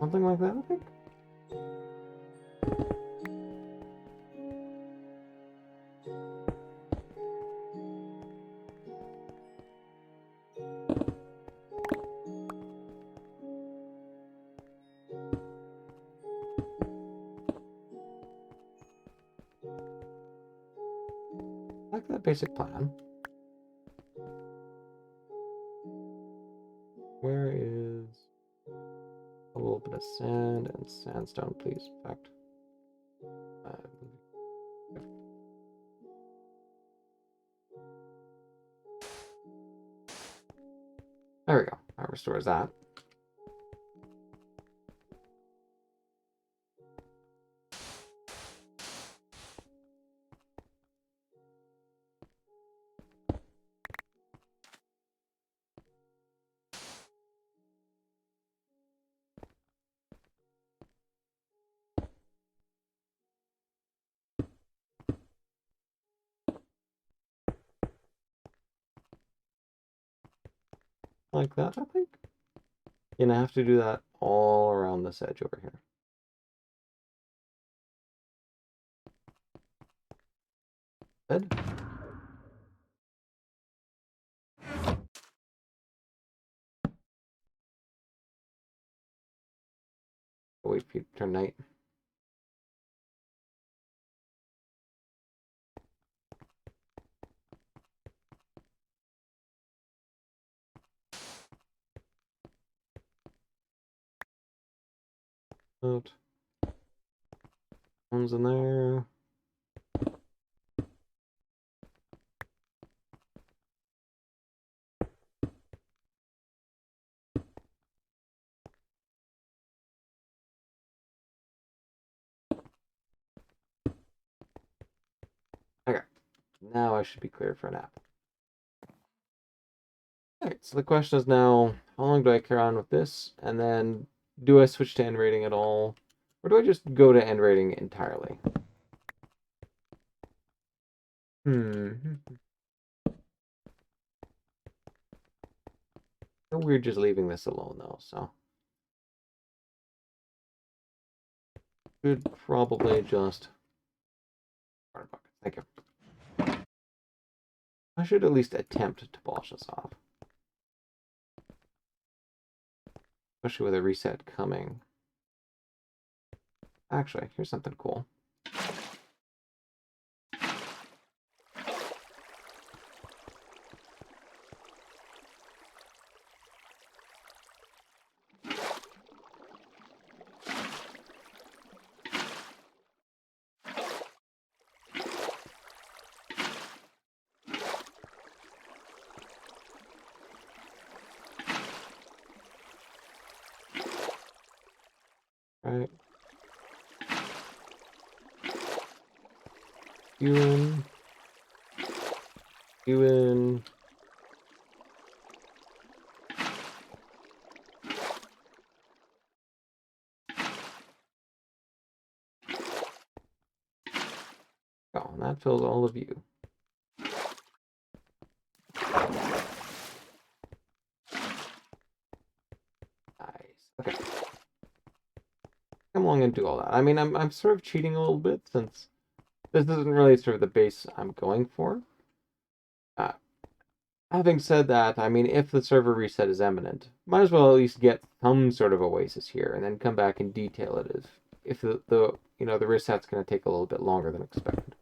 Something like that, I think. I like that basic plan. Where is a little bit of sand and sandstone, please? In fact, there we go. That restores that. Like that, I think. You're gonna have to do that all around this edge over here. Good. Wait for you to turn night. Out. One's in there. Okay. Now I should be clear for a nap. Alright, so the question is now, how long do I carry on with this? And then, do I switch to end rating at all? Or do I just go to end rating entirely? We're just leaving this alone, though, so... Could probably just... Thank you. I should at least attempt to polish this off. Especially with a reset coming. Actually, here's something cool. You in. You in. Oh, and that fills all of you. Nice. Okay. Come along and do all that. I mean, I'm sort of cheating a little bit since this isn't really sort of the base I'm going for. Uh, Having said that, I mean, if the server reset is imminent, might as well at least get some sort of oasis here, and then come back and detail it if the the reset's going to take a little bit longer than expected.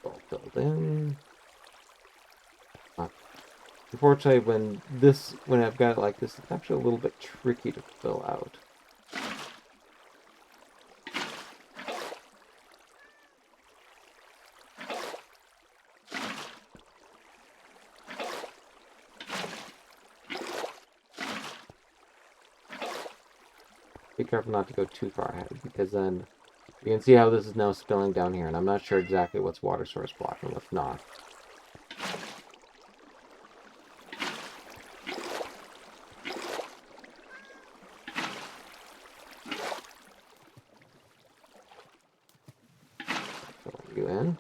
All filled in. Unfortunately, when I've got it like this, it's actually a little bit tricky to fill out. Be careful not to go too far ahead, because then you can see how this is now spilling down here, and I'm not sure exactly what's water source block and what's not. Fill you in.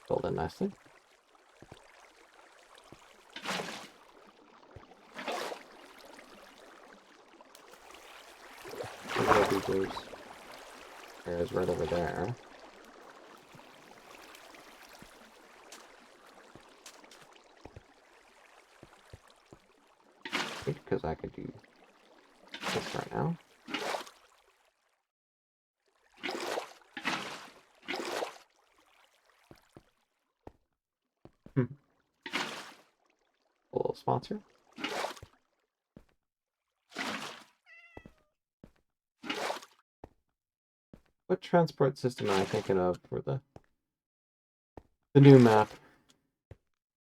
Filled in nicely. There's areas right over there. Because I could do this right now. A little sponsor. What transport system am I thinking of for the new map?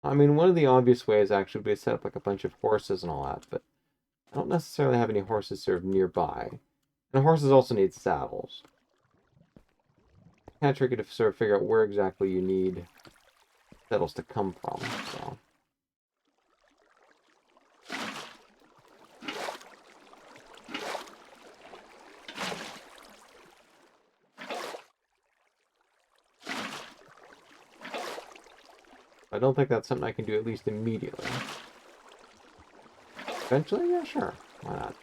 I mean, one of the obvious ways actually would be to set up like a bunch of horses and all that, but I don't necessarily have any horses served nearby. And horses also need saddles. Kind of tricky to sort of figure out where exactly you need saddles to come from, so. I don't think that's something I can do at least immediately. Eventually, yeah, sure. Why not?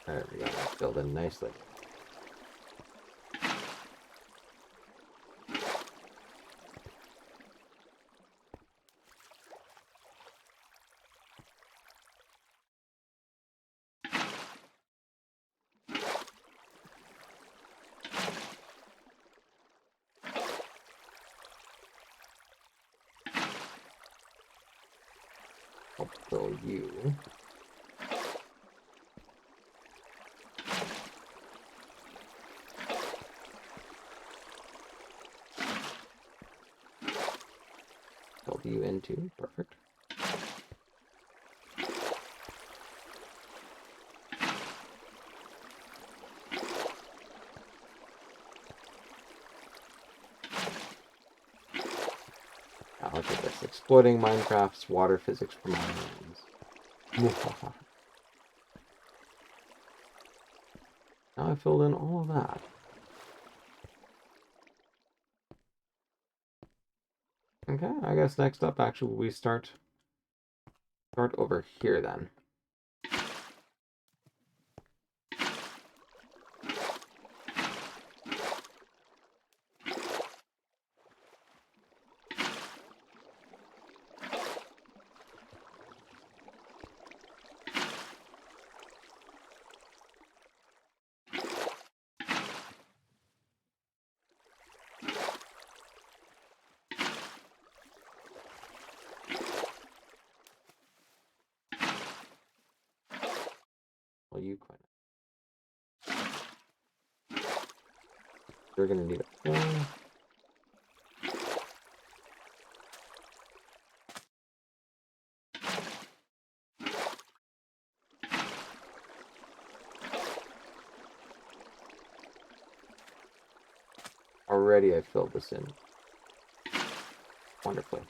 There we go. Filled in nicely. I'll fill you. Fill you into. Perfect. exploiting Minecraft's water physics for my ends. Now I filled in all of that. Okay, I guess next up, actually, we start over here then. Well, you quit. You're gonna need a phone. Already I filled this in wonderfully.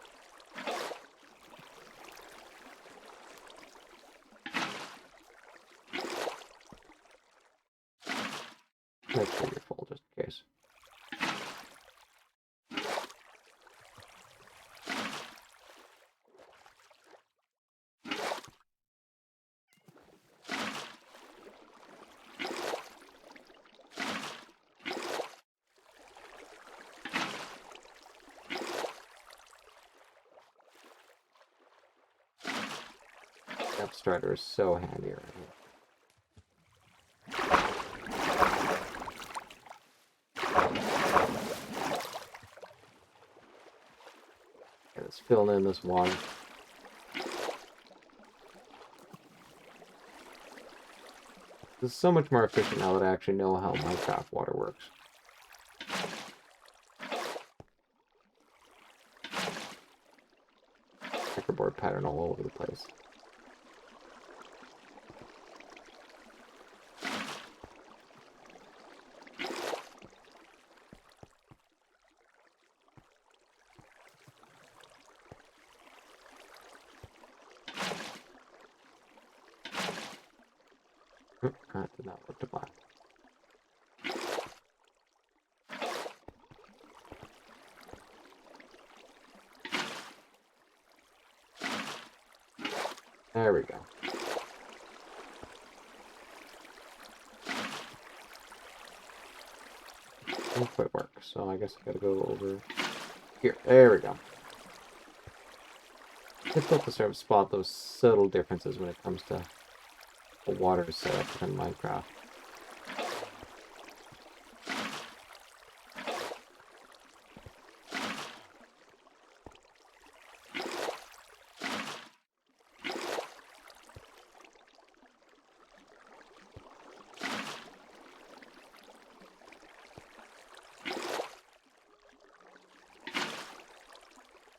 Make sure you're full just in case. That starter is so handy right here. Okay, let's fill in this water. This is so much more efficient now that I actually know how Minecraft water works. Checkerboard pattern all over the place. That did not work to plan. There we go. Didn't quite work, so I guess I gotta go over here. There we go. It's difficult to sort of spot those subtle differences when it comes to the water setup within Minecraft.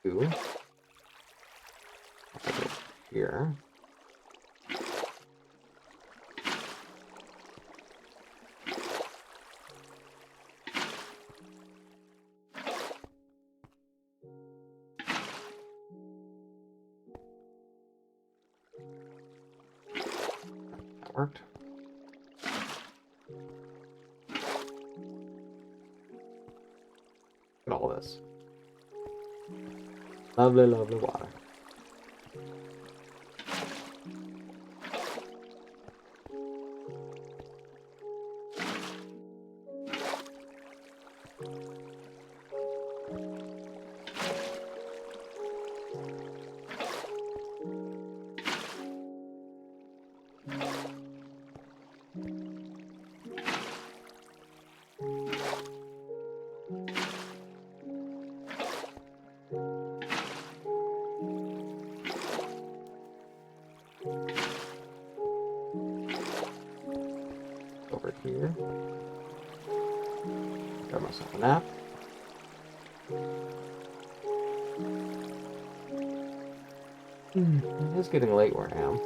Ooh. I'll go here. That worked. Look at all this. Lovely, lovely water. Over here. Grab myself a nap. It is getting late where I am.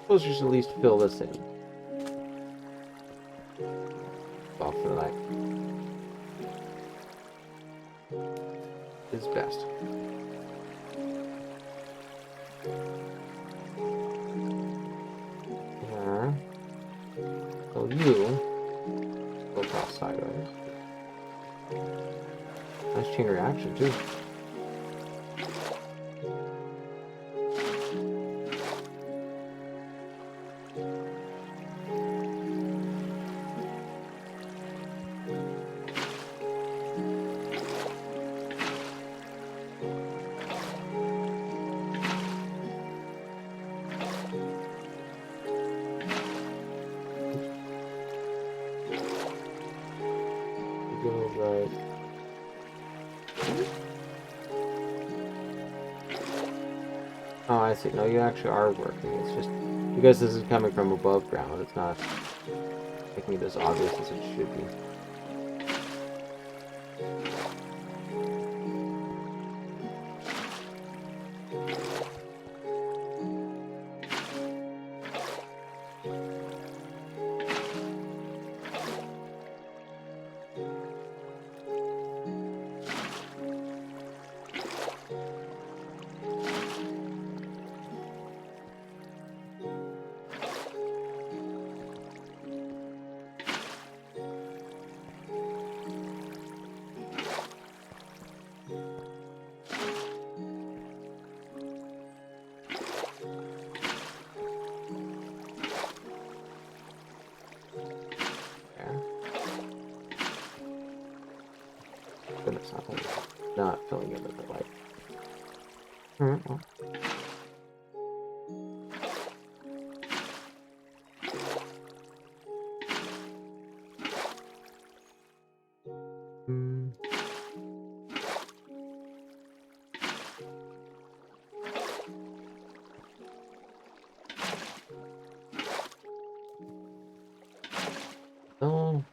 Suppose you should at least fill this in. Off for the night. is best. There. So you go across sideways. Nice chain reaction too. Go right. Oh, I see. No, you actually are working. It's just because this is coming from above ground, it's not making it as obvious as it should be. Goodness, not filling in with the light. Well. No.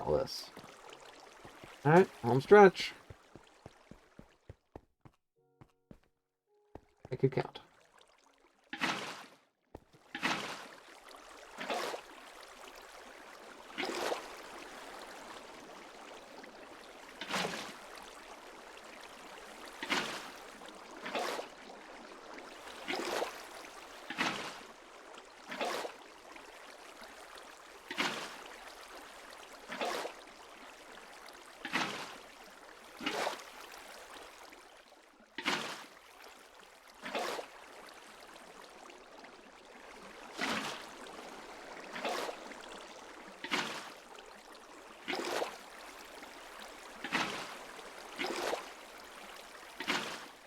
All this. Alright, home stretch. I could count.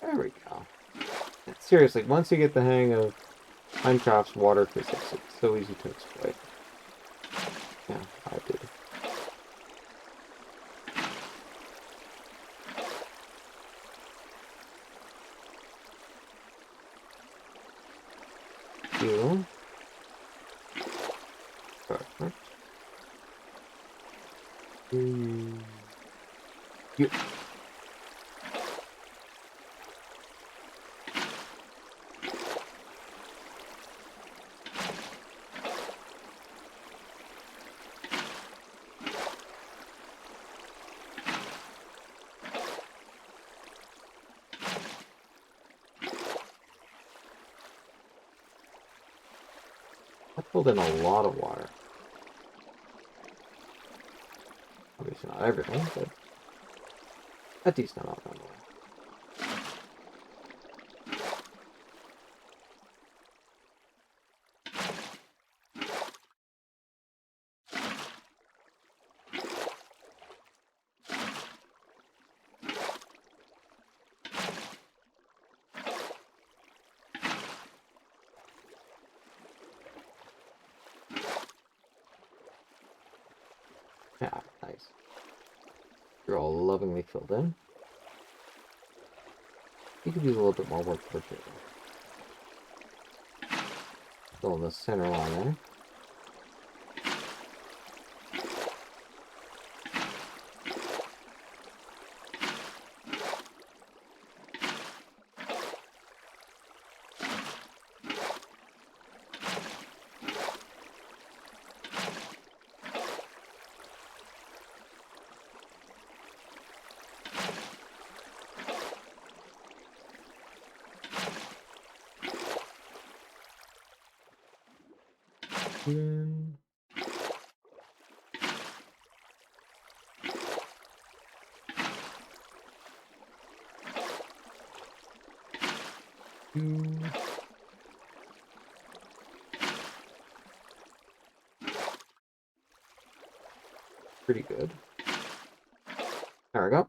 There we go. Seriously, once you get the hang of Minecraft's water physics, it's so easy to exploit. Yeah, I did. You. Perfect. You. I pulled in a lot of water. Obviously not everything, but a decent amount of water. Yeah, nice. You're all lovingly filled in. You could use a little bit more work for sure. Fill in the center line there. In. Two. Pretty good. There we go.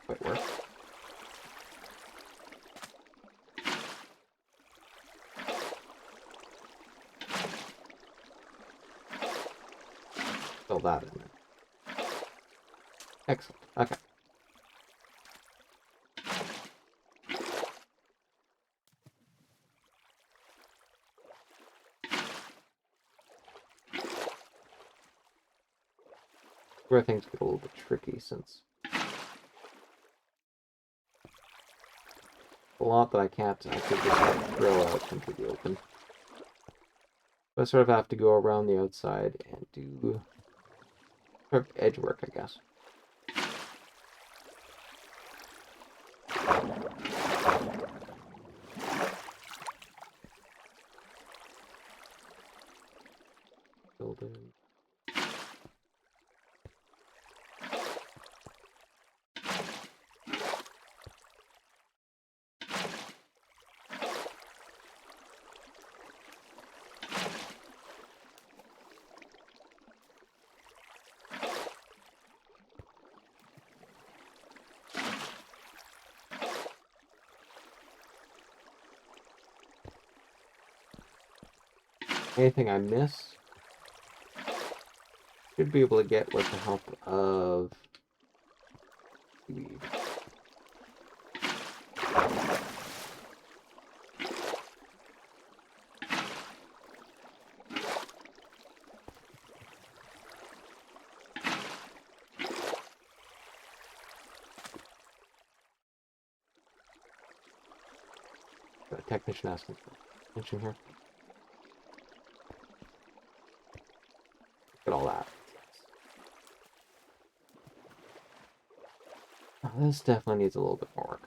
Quite work. Fill that in there. Excellent. Okay. Where things get a little bit tricky since a lot that I can't actually just throw out into the open. So I sort of have to go around the outside and do sort of edge work, I guess. Build in. Anything I miss, should be able to get with the help of seaweed. Got a technician asking for attention here. Look at all that. Oh, this definitely needs a little bit more work.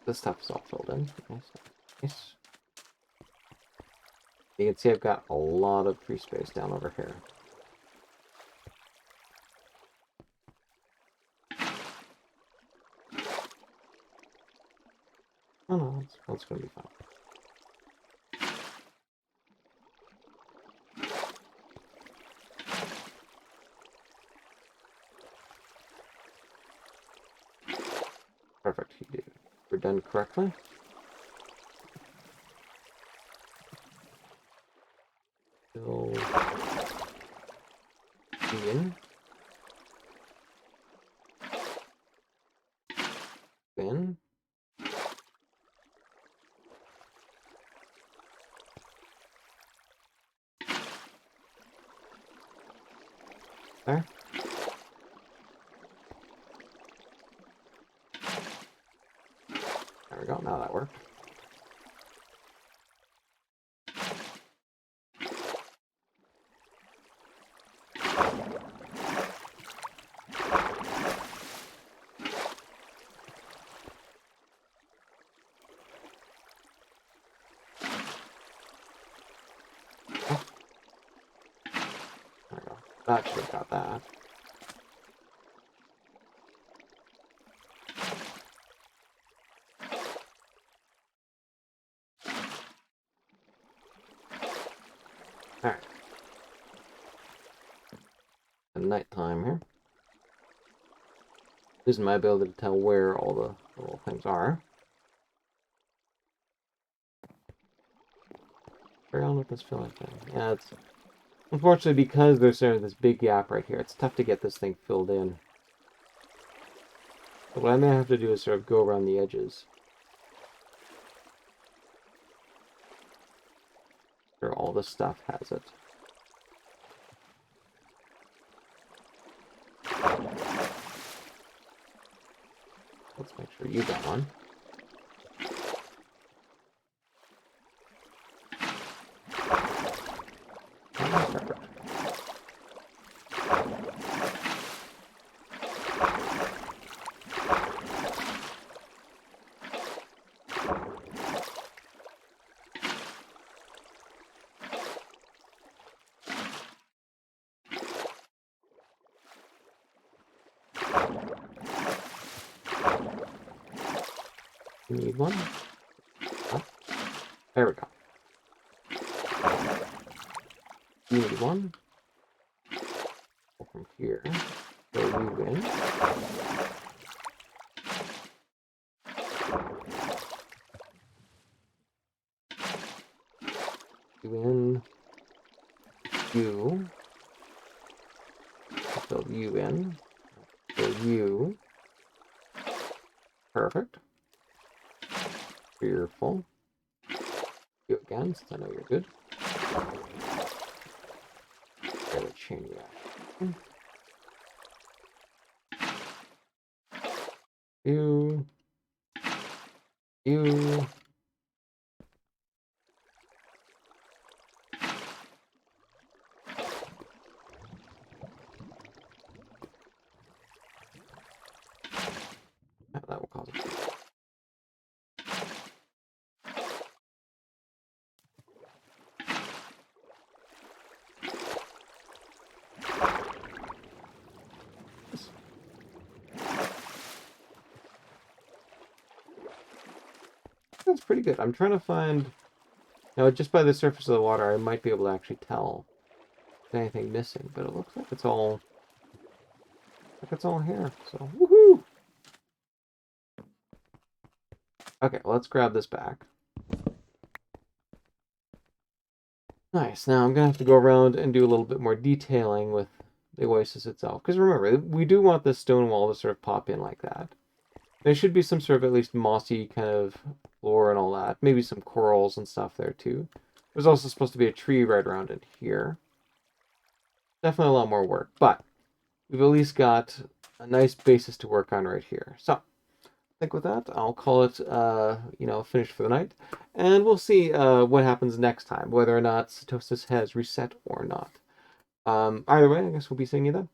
This stuff is all filled in. Nice. Nice. You can see I've got a lot of free space down over here. Oh no, that's going to be fine. Perfect. We're done correctly. Fill in. In. There. There we go. Now that worked. That should have got that. Alright. Nighttime here. Losing my ability to tell where all the little things are. Carry on with this filling thing. Yeah, it's unfortunately because there's sort of this big gap right here. It's tough to get this thing filled in. But what I may have to do is sort of go around the edges. Where all this stuff has it. Let's make sure you got one. Perfect. You need one? Oh, there we go. You need one. Go from here. So you win. You win. You. Fill you in. Fill you. Perfect. Fearful. You again, since I know you're good. Get a chain reaction. You. You. That will cause it. That's pretty good. I'm trying to find... Now, just by the surface of the water, I might be able to actually tell if there's anything missing, but it looks like it's all... here, so woohoo! Okay, let's grab this back. Nice. Now I'm going to have to go around and do a little bit more detailing with the oasis itself. Because remember, we do want this stone wall to sort of pop in like that. There should be some sort of at least mossy kind of floor and all that. Maybe some corals and stuff there too. There's also supposed to be a tree right around in here. Definitely a lot more work, but we've at least got a nice basis to work on right here. So, I think with that, I'll call it, finished for the night. And we'll see what happens next time, whether or not Sitosis has reset or not. Either way, I guess we'll be seeing you then.